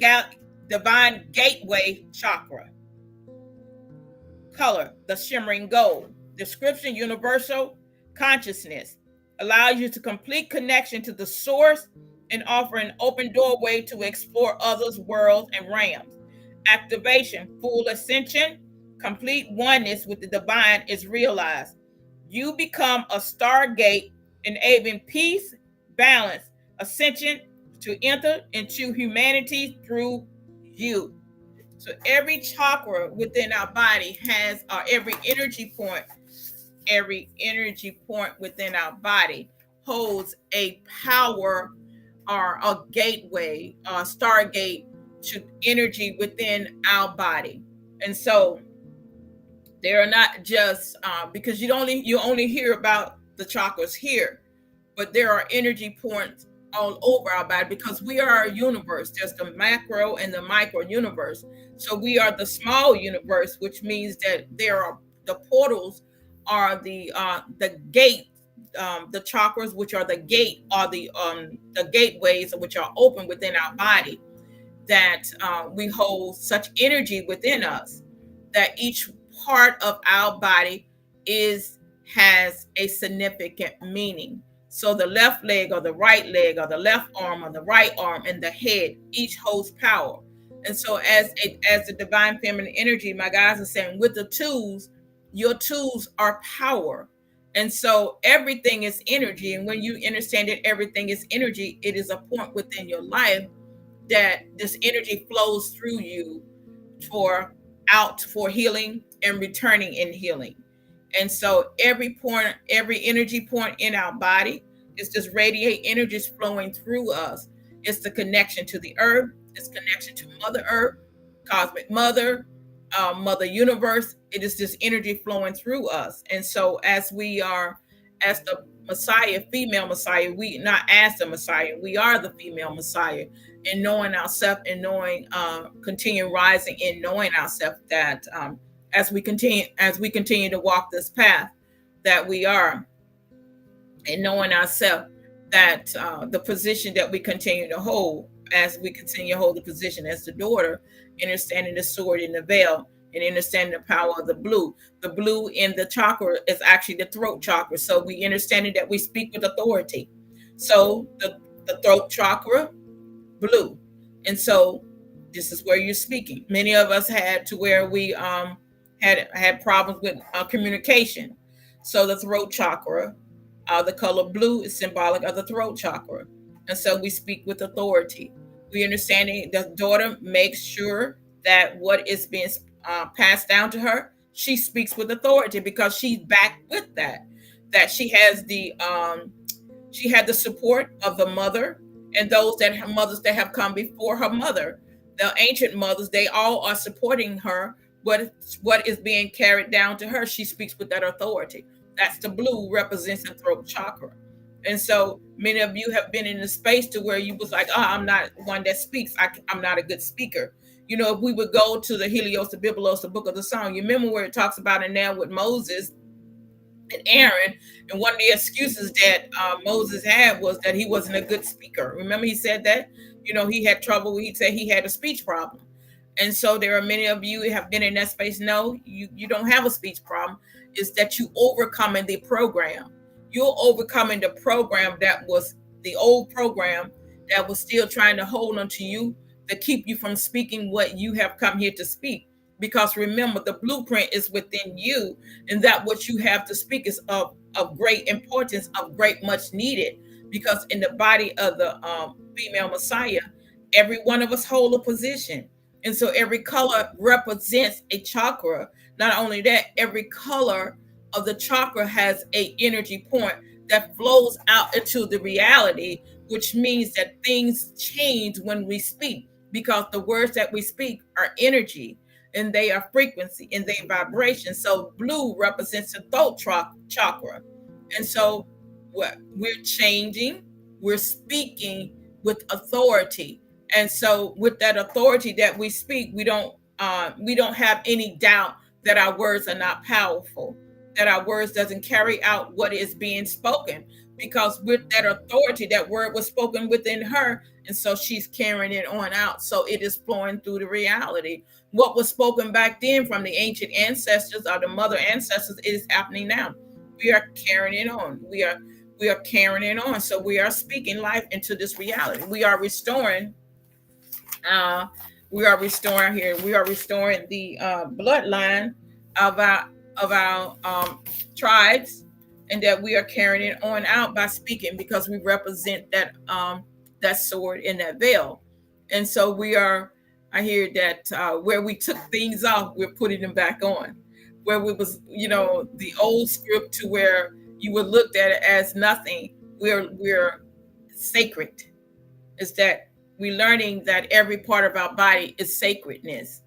gateway chakra. Color, the shimmering gold. Description: universal consciousness allows you to complete connection to the source and offer an open doorway to explore others' worlds and realms. Activation: full ascension, complete oneness with the divine is realized. You become a stargate, enabling peace, balance, ascension to enter into humanity through you. So every chakra within our body has every energy point within our body holds a power or a gateway, a stargate to energy within our body. And so they're not just because you only hear about the chakras here, but there are energy points all over our body because we are a universe. There's the macro and the micro universe. So we are the small universe, which means that there are the portals are the gate, the chakras, which are the gate, are the gateways which are open within our body. That we hold such energy within us that each part of our body has a significant meaning. So the left leg or the right leg or the left arm or the right arm and the head each holds power. And so as the divine feminine energy, my guys are saying, with the tools, your tools are power. And so everything is energy. And when you understand that everything is energy, it is a point within your life that this energy flows through you for healing and returning in healing. And so every energy point in our body is just radiate energies flowing through us. It's the connection to the earth, it's connection to Mother Earth, Cosmic Mother, Mother Universe. It is this energy flowing through us. And so as we are, as the Messiah, female Messiah, we not as the Messiah, we are the female Messiah, and knowing ourselves and knowing, continue rising in knowing ourselves, that as we continue to walk this path that we are, and knowing ourselves, that the position that we continue to hold, as we continue to hold the position as the daughter, understanding the sword in the veil, and understanding the power of the blue. The blue in the chakra is actually the throat chakra. So we understanding that we speak with authority. So the throat chakra, blue. And so this is where you're speaking. Many of us had to where we had problems with communication. So the throat chakra, the color blue is symbolic of the throat chakra. And so we speak with authority. We understanding the daughter makes sure that what is being passed down to her, she speaks with authority, because she's back with that. That she had the support of the mother, and those that have mothers that have come before her mother. The ancient mothers, they all are supporting her. What is being carried down to her, she speaks with that authority. That's the blue, represents the throat chakra. And so many of you have been in a space to where you was like, oh, I'm not one that speaks. I'm not a good speaker. You know, if we would go to the Helios, the Biblos, the book of the song, you remember where it talks about it now with Moses and Aaron, and one of the excuses that Moses had was that he wasn't a good speaker. Remember, he said that, you know, he had trouble. He said he had a speech problem. And so there are many of you who have been in that space. No, you don't have a speech problem. It's that you overcoming the program. You're overcoming the program that was the old program that was still trying to hold on to you, to keep you from speaking what you have come here to speak. Because remember, the blueprint is within you, and that what you have to speak is of great importance, of great much needed. Because in the body of the female Messiah, every one of us hold a position. And so every color represents a chakra. Not only that, every color of the chakra has a energy point that flows out into the reality, which means that things change when we speak, because the words that we speak are energy, and they are frequency, and they vibration. So blue represents the throat chakra. And so we're changing, we're speaking with authority. And so with that authority that we speak, we don't have any doubt that our words are not powerful, that our words doesn't carry out what is being spoken, because with that authority, that word was spoken within her, and so she's carrying it on out. So it is flowing through the reality. What was spoken back then from the ancient ancestors or the mother ancestors is happening now. We are carrying it on. We are carrying it on. So we are speaking life into this reality. We are restoring here. We are restoring the bloodline of our tribes, and that we are carrying it on out by speaking, because we represent that sword in that veil. And so I hear that where we took things off, we're putting them back on. Where we was, the old script to where you would look at it as nothing. We're sacred. Is that we're learning that every part of our body is sacredness.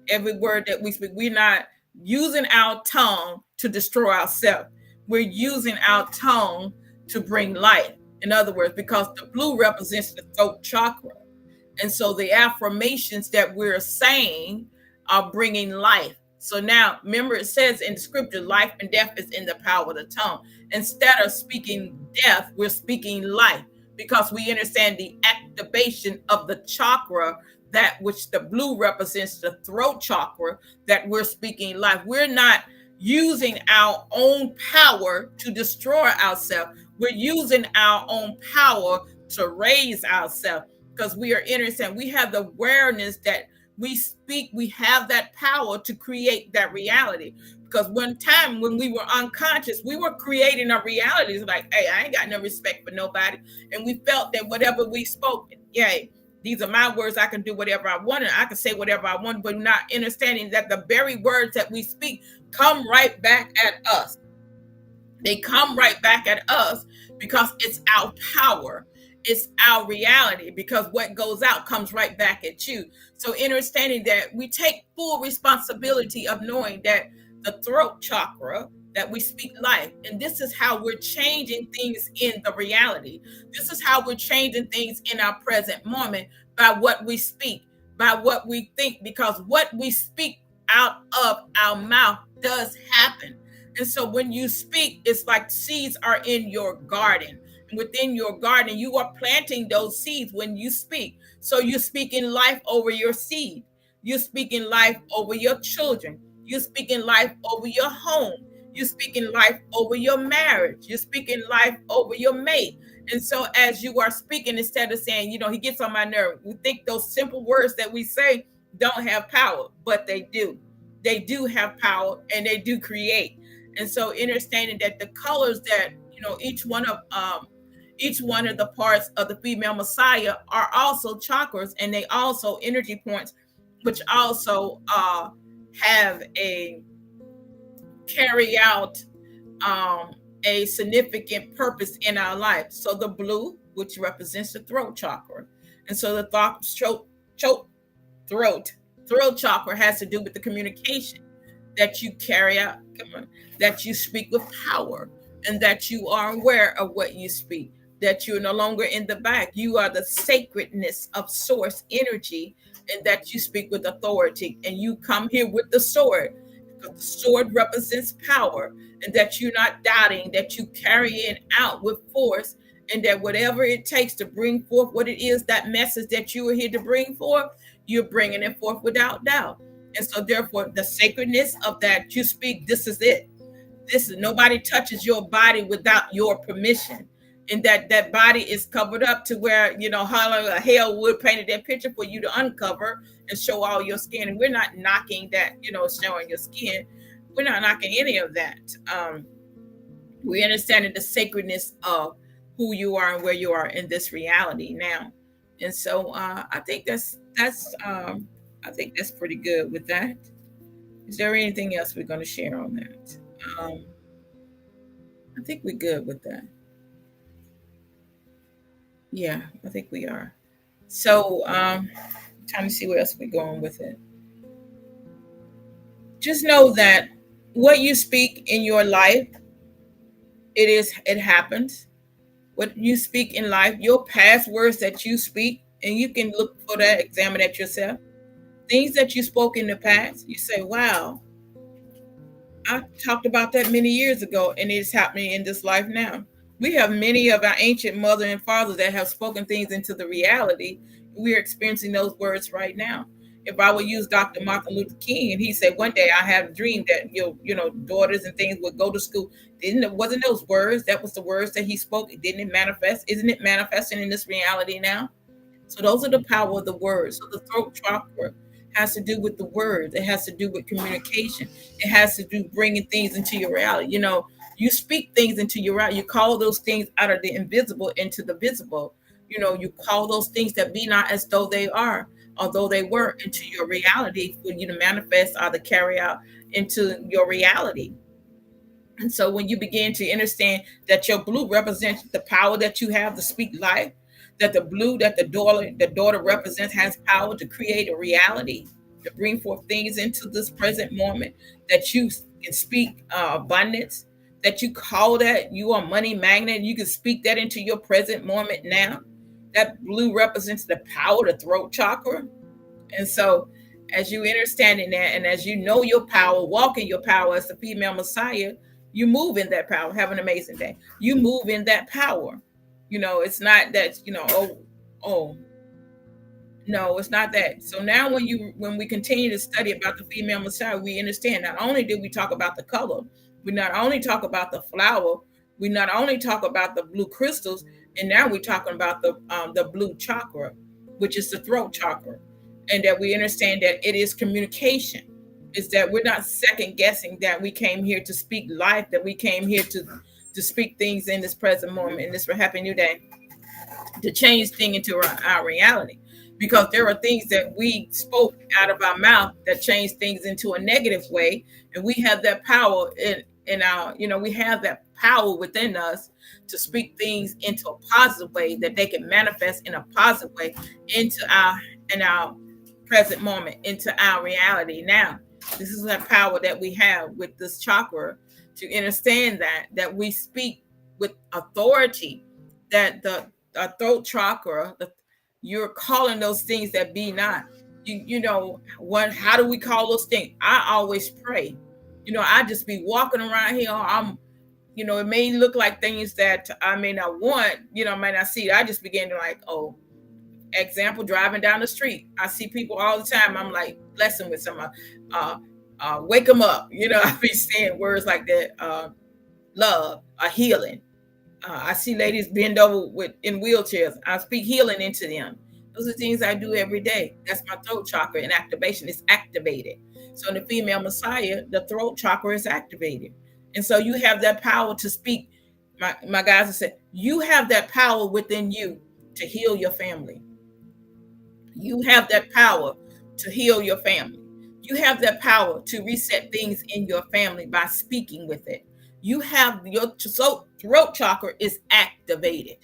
Every word that we speak, we're not using our tongue to destroy ourselves. We're using our tongue to bring light. In other words, because the blue represents the throat chakra. And so the affirmations that we're saying are bringing life. So now, remember, it says in the scripture, life and death is in the power of the tongue. Instead of speaking death, we're speaking life, because we understand the activation of the chakra, that which the blue represents the throat chakra, that we're speaking life. We're not using our own power to destroy ourselves. We're using our own power to raise ourselves, because we are understanding, we have the awareness that we speak, we have that power to create that reality. Because one time when we were unconscious, we were creating a reality. It's like, hey, I ain't got no respect for nobody. And we felt that whatever we spoke, these are my words. I can do whatever I want, and I can say whatever I want, but not understanding that the very words that we speak come right back at us. They come right back at us, because it's our power. it's our reality, because what goes out comes right back at you. So understanding that we take full responsibility of knowing that the throat chakra, that we speak life, and this is how we're changing things in the reality. This is how we're changing things in our present moment, by what we speak, by what we think, because what we speak out of our mouth does happen. And so when you speak, it's like seeds are in your garden. Within your garden, you are planting those seeds when you speak. So you're speaking life over your seed. You're speaking life over your children. You're speaking life over your home. You're speaking life over your marriage. You're speaking life over your mate. And so as you are speaking, instead of saying, he gets on my nerve, we think those simple words that we say don't have power, but they do. They do have power, and they do create. And so understanding that the colors that, each one of the parts of the female messiah are also chakras, and they also energy points, which also have a carry out a significant purpose in our life. So the blue, which represents the throat chakra, and so the throat chakra has to do with the communication that you carry out, that you speak with power, and that you are aware of what you speak, that you're no longer in the back. You are the sacredness of source energy, and that you speak with authority, and you come here with the sword, because the sword represents power, and that you're not doubting, that you carry it out with force, and that whatever it takes to bring forth what it is, that message that you are here to bring forth, you're bringing it forth without doubt. And so therefore the sacredness of that you speak, this is it. This is, nobody touches your body without your permission. And that body is covered up to where, hell would painted that picture for you to uncover and show all your skin. And we're not knocking that, showing your skin. We're not knocking any of that. We understand the sacredness of who you are and where you are in this reality now. And so I think that's pretty good with that. Is there anything else we're going to share on that? I think we're good with that. Yeah, I think we are. So, trying to see where else we're going with it. Just know that what you speak in your life, it happens. What you speak in life, your past words that you speak, and you can look for that, examine that yourself. Things that you spoke in the past, you say, wow, I talked about that many years ago, and it's happening in this life now. We have many of our ancient mother and fathers that have spoken things into the reality. We're experiencing those words right now. If I would use Dr. Martin Luther King, and he said, one day I had a dream that your daughters and things would go to school. Wasn't those words? That was the words that he spoke. Didn't it manifest? Isn't it manifesting in this reality now? So those are the power of the words. So the throat chakra has to do with the words. It has to do with communication. It has to do bringing things into your reality. You speak things into your reality. You call those things out of the invisible into the visible. You call those things that be not as though they are, although they were, into your reality for you to manifest or to carry out into your reality. And so when you begin to understand that your blue represents the power that you have to speak life, that the blue that the daughter represents has power to create a reality, to bring forth things into this present moment, that you can speak abundance, that you call that you are money magnet, you can speak that into your present moment now. That blue represents the power, the throat chakra. And so as you understanding that, and as you know your power, walk in your power as the female messiah, you move in that power. Have an amazing day. You move in that power. It's not that, oh, no, it's not that. So now when we continue to study about the female messiah, we understand not only did we talk about the color, we not only talk about the flower, we not only talk about the blue crystals, and now we're talking about the blue chakra, which is the throat chakra, and that we understand that it is communication. Is that we're not second guessing that we came here to speak life, that we came here to speak things in this present moment, in this happy new day, to change things into our reality. Because there are things that we spoke out of our mouth that change things into a negative way, and we have that power in our, we have that power within us to speak things into a positive way, that they can manifest in a positive way into our present moment, into our reality now. This is the power that we have with this chakra, to understand that we speak with authority, that the throat chakra, you're calling those things that be not. You know what? How do we call those things? I always pray. I just be walking around here. It may look like things that I may not want. I may not see. I just begin to like, oh, example, driving down the street, I see people all the time. I'm like blessing with some, wake them up. I be saying words like that, love, healing. I see ladies bend over in wheelchairs. I speak healing into them. Those are things I do every day. That's my throat chakra and activation. It's activated. So in the female Messiah, the throat chakra is activated. And so you have that power to speak. My guys have said, you have that power within you to heal your family. You have that power to heal your family. You have that power to reset things in your family by speaking with it. You have your throat chakra is activated.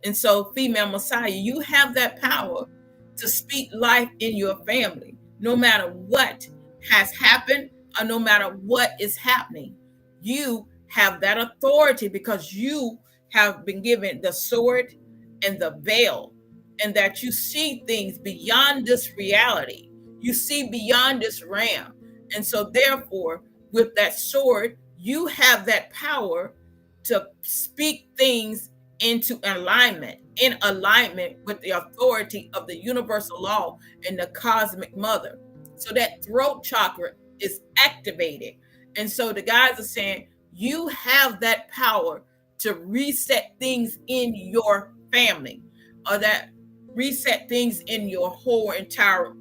And so, female Messiah, you have that power to speak life in your family, no matter what has happened or no matter what is happening. You have that authority because you have been given the sword and the veil, and that you see things beyond this reality. You see beyond this realm. And so, therefore, with that sword, you have that power to speak things into alignment, in alignment with the authority of the universal law and the cosmic mother. So that throat chakra is activated. And so the guys are saying, you have that power to reset things in your family, or that reset things in your whole entire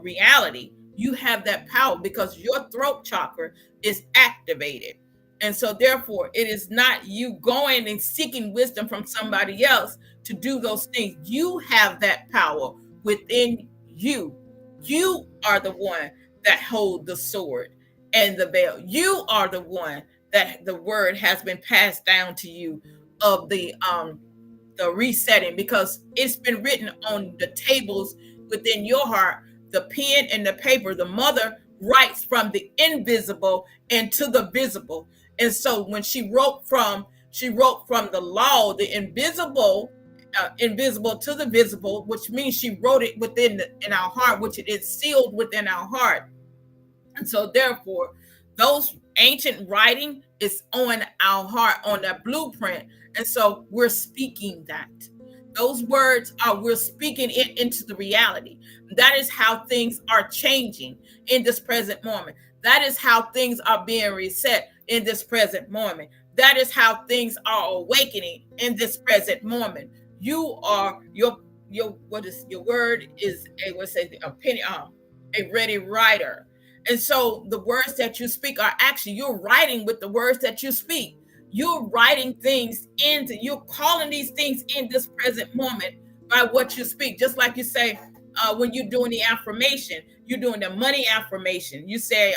reality. You have that power because your throat chakra is activated. And so, therefore, it is not you going and seeking wisdom from somebody else to do those things. You have that power within you. You are the one that holds the sword and the veil. You are the one that the word has been passed down to you of the resetting, because it's been written on the tables within your heart, the pen and the paper. The mother writes from the invisible into the visible. And so when she wrote from the law, the invisible to the visible, which means she wrote it in our heart, which it is sealed within our heart. And so therefore, those ancient writing is on our heart, on that blueprint. And so we're speaking that. Those words we're speaking it into the reality. That is how things are changing in this present moment. That is how things are being reset in this present moment. That is how things are awakening in this present moment. You are your word is a ready writer. And so the words that you speak are actually, you're writing with the words that you speak. You're writing things you're calling these things in this present moment by what you speak. Just like you say, when you're doing the affirmation, you're doing the money affirmation. You say,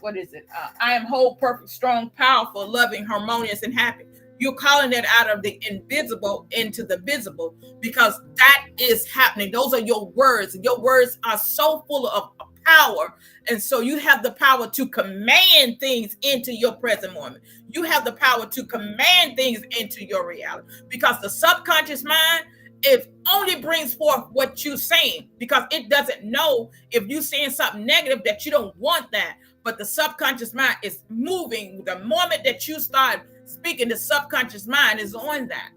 what is it? I am whole, perfect, strong, powerful, loving, harmonious, and happy. You're calling it out of the invisible into the visible, because that is happening. Those are your words. Your words are so full of power. And so you have the power to command things into your present moment. You have the power to command things into your reality, because the subconscious mind, it only brings forth what you're saying, because it doesn't know if you're saying something negative that you don't want that. But the subconscious mind is moving. The moment that you start speaking, the subconscious mind is on that,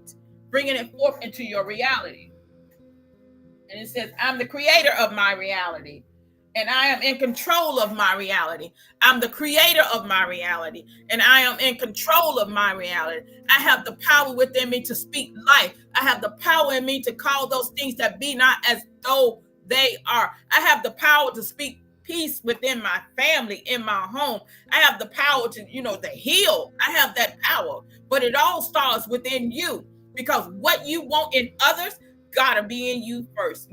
bringing it forth into your reality. And it says, I'm the creator of my reality, and I am in control of my reality. I'm the creator of my reality, and I am in control of my reality. I have the power within me to speak life. I have the power in me to call those things that be not as though they are. I have the power to speak peace within my family, in my home. I have the power to, to heal. I have that power, but it all starts within you, because what you want in others gotta be in you first.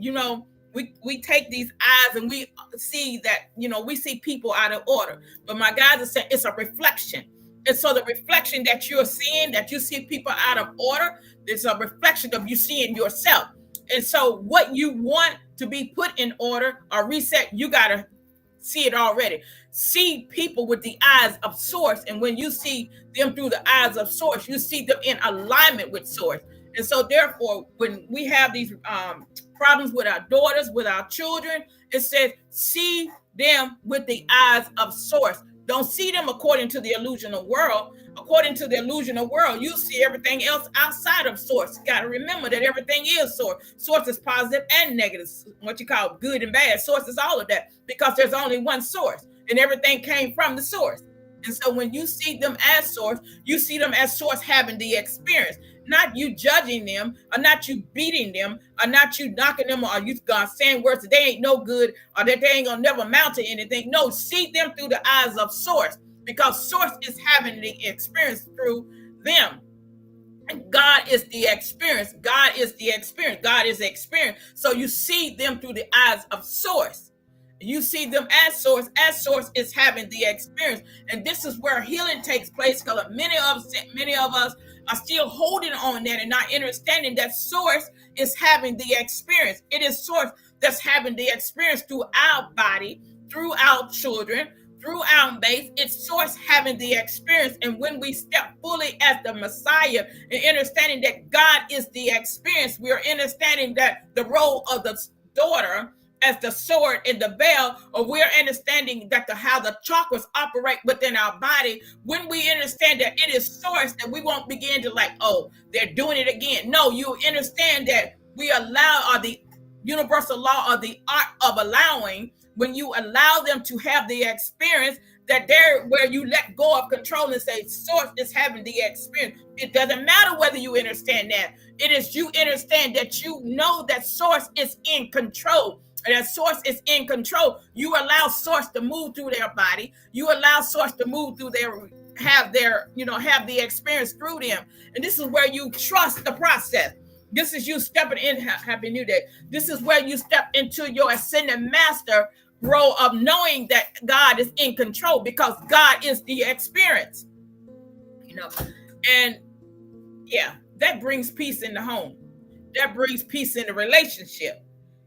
We take these eyes and we see that, we see people out of order. But my guys are saying it's a reflection. And so the reflection that you're seeing, that you see people out of order, is a reflection of you seeing yourself. And so what you want to be put in order or reset, you got to see it already. See people with the eyes of source. And when you see them through the eyes of source, you see them in alignment with source. And so therefore, when we have these problems with our daughters, with our children, it says, see them with the eyes of source. Don't see them according to the illusional world. According to the illusional world, you see everything else outside of source. You got to remember that everything is source. Source is positive and negative, what you call good and bad. Source is all of that, because there's only one source, and everything came from the source. And so when you see them as source, you see them as source having the experience, not you judging them, or not you beating them, or not you knocking them, or you saying words that they ain't no good, or that they ain't gonna never amount to anything. No, see them through the eyes of source, because source is having the experience through them. And God is the experience. God is the experience. God is the experience. So you see them through the eyes of source. You see them as source is having the experience. And this is where healing takes place, because many of us are still holding on that and not understanding that source is having the experience. It is source that's having the experience through our body, through our children, through our base. It's source having the experience. And when we step fully as the Messiah and understanding that God is the experience, we are understanding that the role of the daughter as the sword in the veil, or we're understanding that how the chakras operate within our body. When we understand that it is source, that we won't begin to like, oh, they're doing it again. No, you understand that we allow, or the universal law, or the art of allowing, when you allow them to have the experience, that they're where you let go of control and say source is having the experience. It doesn't matter whether you understand that. It is you understand that you know that source is in control. And that source is in control. You allow source to move through their body. You allow source to move through have the experience through them. And this is where you trust the process. This is you stepping in. Happy New Day. This is where you step into your ascended master role of knowing that God is in control, because God is the experience. And yeah, that brings peace in the home. That brings peace in the relationship.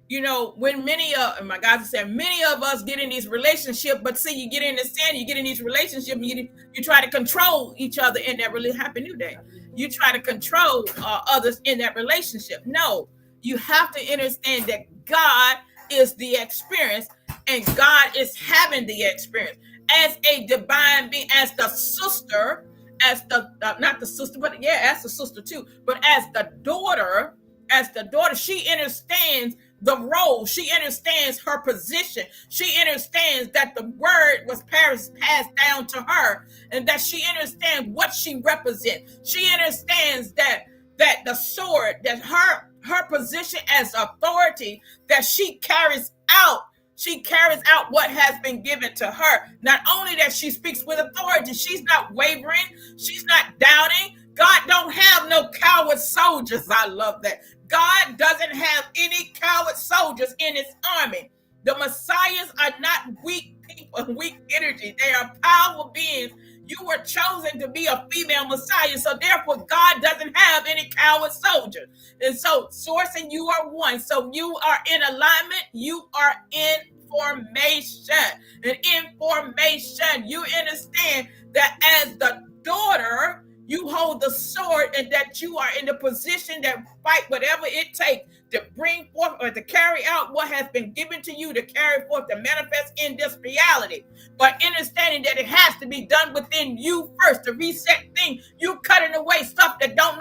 When many of us get in these relationships, but see, you get in the sin, you get in these relationships, and you try to control each other in that really Happy New Day. You try to control others in that relationship. No, you have to understand that God is the experience, and God is having the experience as a divine being, as the sister, as the not the sister, but yeah, as the sister too, but as the daughter, she understands the role. She understands her position. She understands that the word was passed down to her, and that she understands what she represents. She understands that the sword, that her position as authority, that she carries out. She carries out what has been given to her. Not only that she speaks with authority, she's not wavering. She's not doubting. God don't have no coward soldiers. I love that. God doesn't have any coward soldiers in his army. The Messiahs are not weak people, weak energy. They are powerful beings. You were chosen to be a female Messiah, so therefore God doesn't have any coward soldiers. And so source and you are one. So you are in alignment. You are in formation. And in formation, you understand that as the daughter, you hold the sword, and that you are in the position that fight whatever it takes to bring forth or to carry out what has been given to you to carry forth, to manifest in this reality. But understanding that it has to be done within you first to reset things. You cutting away stuff that no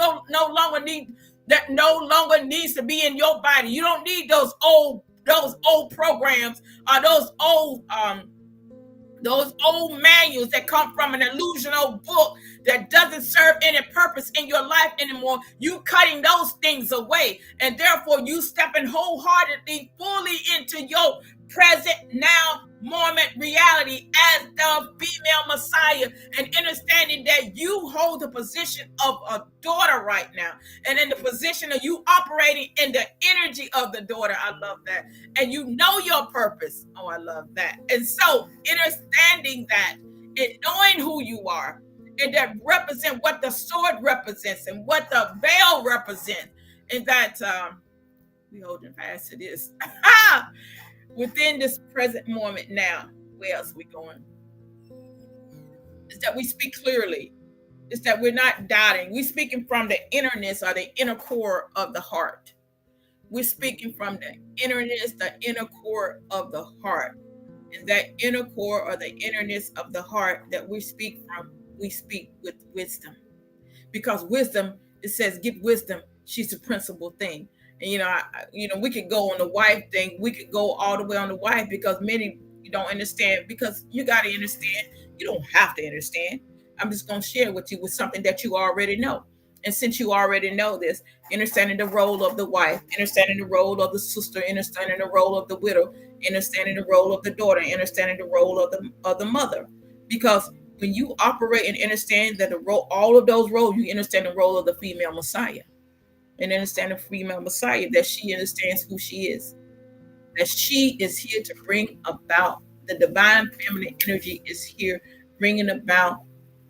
longer needs to be in your body. You don't need those old programs or those old manuals that come from an illusional book that doesn't serve any purpose in your life anymore. You cutting those things away, and therefore you stepping wholeheartedly, fully into your present now moment reality as the female Messiah, and understanding that you hold the position of a daughter right now, and in the position of you operating in the energy of the daughter. I love that. And you know your purpose. Oh, I love that. And so understanding that and knowing who you are and that represent what the sword represents and what the veil represents. And that we holding fast to this. Within this present moment now, where else are we going? Is that we speak clearly. It's that we're not doubting. We're speaking from the innerness or the inner core of the heart. We're speaking from the innerness, the inner core of the heart. And that inner core or the innerness of the heart that we speak from, we speak with wisdom. Because wisdom, it says, get wisdom. She's the principal thing. And we could go on the wife thing. We could go all the way on the wife because many you don't understand. Because you got to understand. You don't have to understand. I'm just going to share with you with something that you already know. And since you already know this, understanding the role of the wife, understanding the role of the sister, understanding the role of the widow, understanding the role of the daughter, understanding the role of the mother. Because when you operate and understand that the role, all of those roles, you understand the role of the female Messiah. And understand the female Messiah, that she understands who she is. That she is here to bring about, the divine feminine energy is here bringing about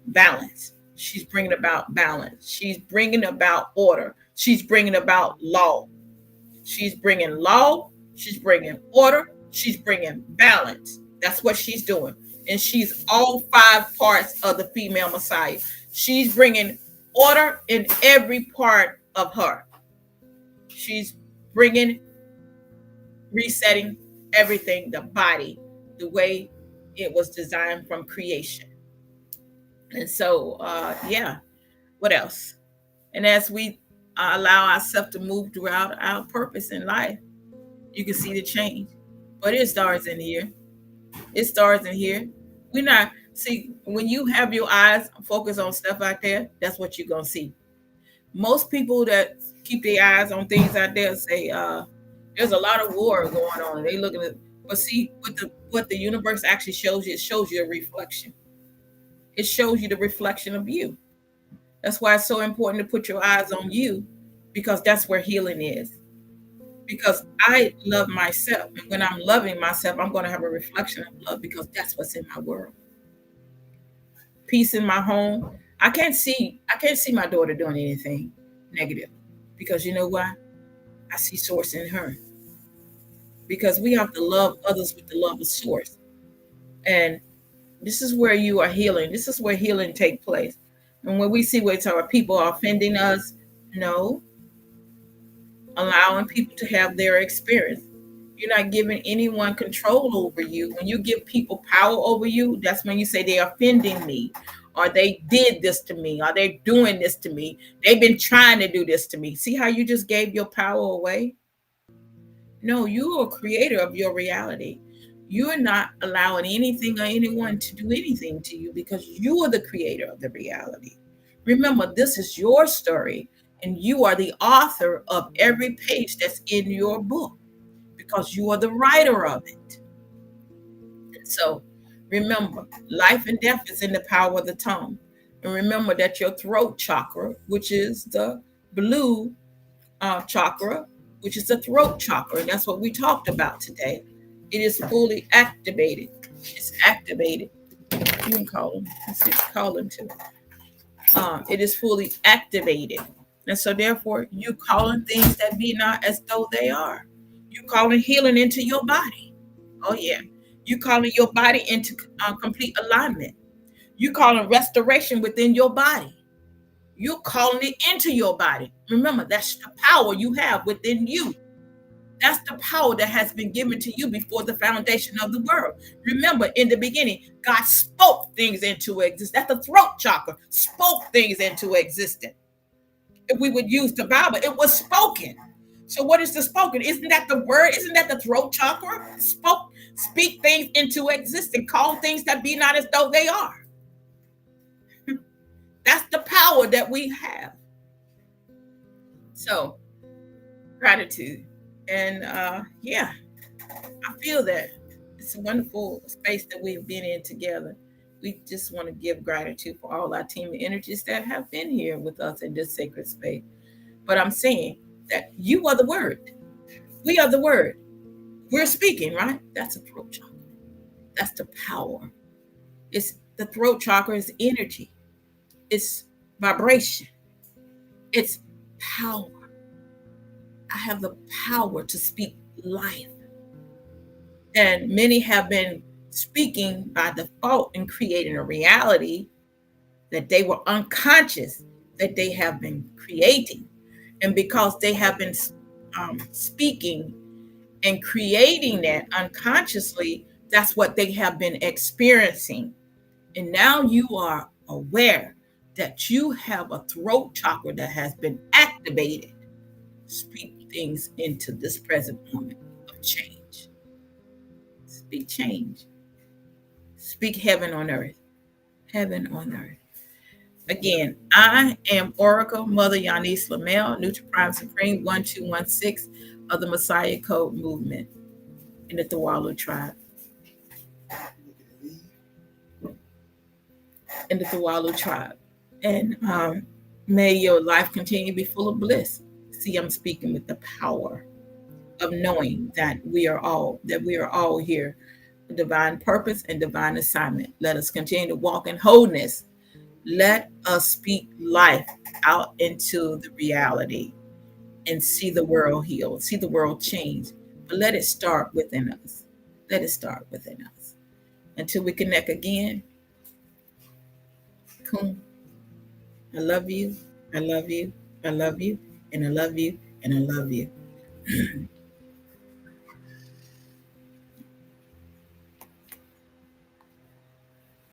balance. She's bringing about balance. She's bringing about order. She's bringing about law. She's bringing law. She's bringing order. She's bringing balance. That's what she's doing. And she's all 5 parts of the female Messiah. She's bringing order in every part of her. She's bringing, resetting everything, the body, the way it was designed from creation. And so, what else? And as we allow ourselves to move throughout our purpose in life, you can see the change. But it starts in here. It starts in here. We're not, see, when you have your eyes focused on stuff out there, that's what you're going to see. Most people that keep their eyes on things out there say, there's a lot of war going on. They look at it. But see, what the universe actually shows you, it shows you a reflection. It shows you the reflection of you. That's why it's so important to put your eyes on you, because that's where healing is. Because I love myself. And when I'm loving myself, I'm going to have a reflection of love, because that's what's in my world. Peace in my home. I can't see my daughter doing anything negative, because you know why? I see source in her. Because we have to love others with the love of source. And this is where you are healing. This is where healing takes place. And when we see where people are offending us, no. Allowing people to have their experience. You're not giving anyone control over you. When you give people power over you, that's when you say they're offending me, or they did this to me, or they're doing this to me. They've been trying to do this to me. See how you just gave your power away? No, you are a creator of your reality. You are not allowing anything or anyone to do anything to you, because you are the creator of the reality. Remember, this is your story, and you are the author of every page that's in your book, because you are the writer of it. And so remember, life and death is in the power of the tongue. And remember that your throat chakra, which is the blue chakra, which is the throat chakra, and that's what we talked about today. It is fully activated. It's activated. You can call them. Call them too. It is fully activated. And so therefore, you calling things that be not as though they are. You calling healing into your body. Oh yeah. You calling your body into complete alignment. You calling restoration within your body. You're calling it into your body. Remember, that's the power you have within you. That's the power that has been given to you before the foundation of the world. Remember, in the beginning, God spoke things into existence. That's the throat chakra. Spoke things into existence. If we would use the Bible, it was spoken. So what is the spoken? Isn't that the word? Isn't that the throat chakra? Speak things into existence. Call things that be not as though they are. That's the power that we have. So, gratitude. And I feel that it's a wonderful space that we've been in together. We just want to give gratitude for all our team of energies that have been here with us in this sacred space. But I'm saying that you are the word. We are the word. We're speaking, right? That's a throat chakra. That's the power. It's the throat chakra is energy. It's vibration. It's power. I have the power to speak life. And many have been speaking by default and creating a reality that they were unconscious that they have been creating. And because they have been speaking and creating that unconsciously, that's what they have been experiencing. And now you are aware that you have a throat chakra that has been activated. Speak things into this present moment of change. Speak change. Speak heaven on earth. Heaven on earth. Again, I am Oracle Mother Yanis Lamel, Neutral Prime Supreme 1216 of the Messiah Code Movement in the Thawalu tribe. In the Thawalu tribe. And may your life continue to be full of bliss. See, I'm speaking with the power of knowing that we are all here, divine purpose and divine assignment. Let us continue to walk in wholeness. Let us speak life out into the reality and see the world heal, see the world change. But let it start within us. Let it start within us. Until we connect again, Kun, I love you. I love you. I love you. And I love you. And I love you.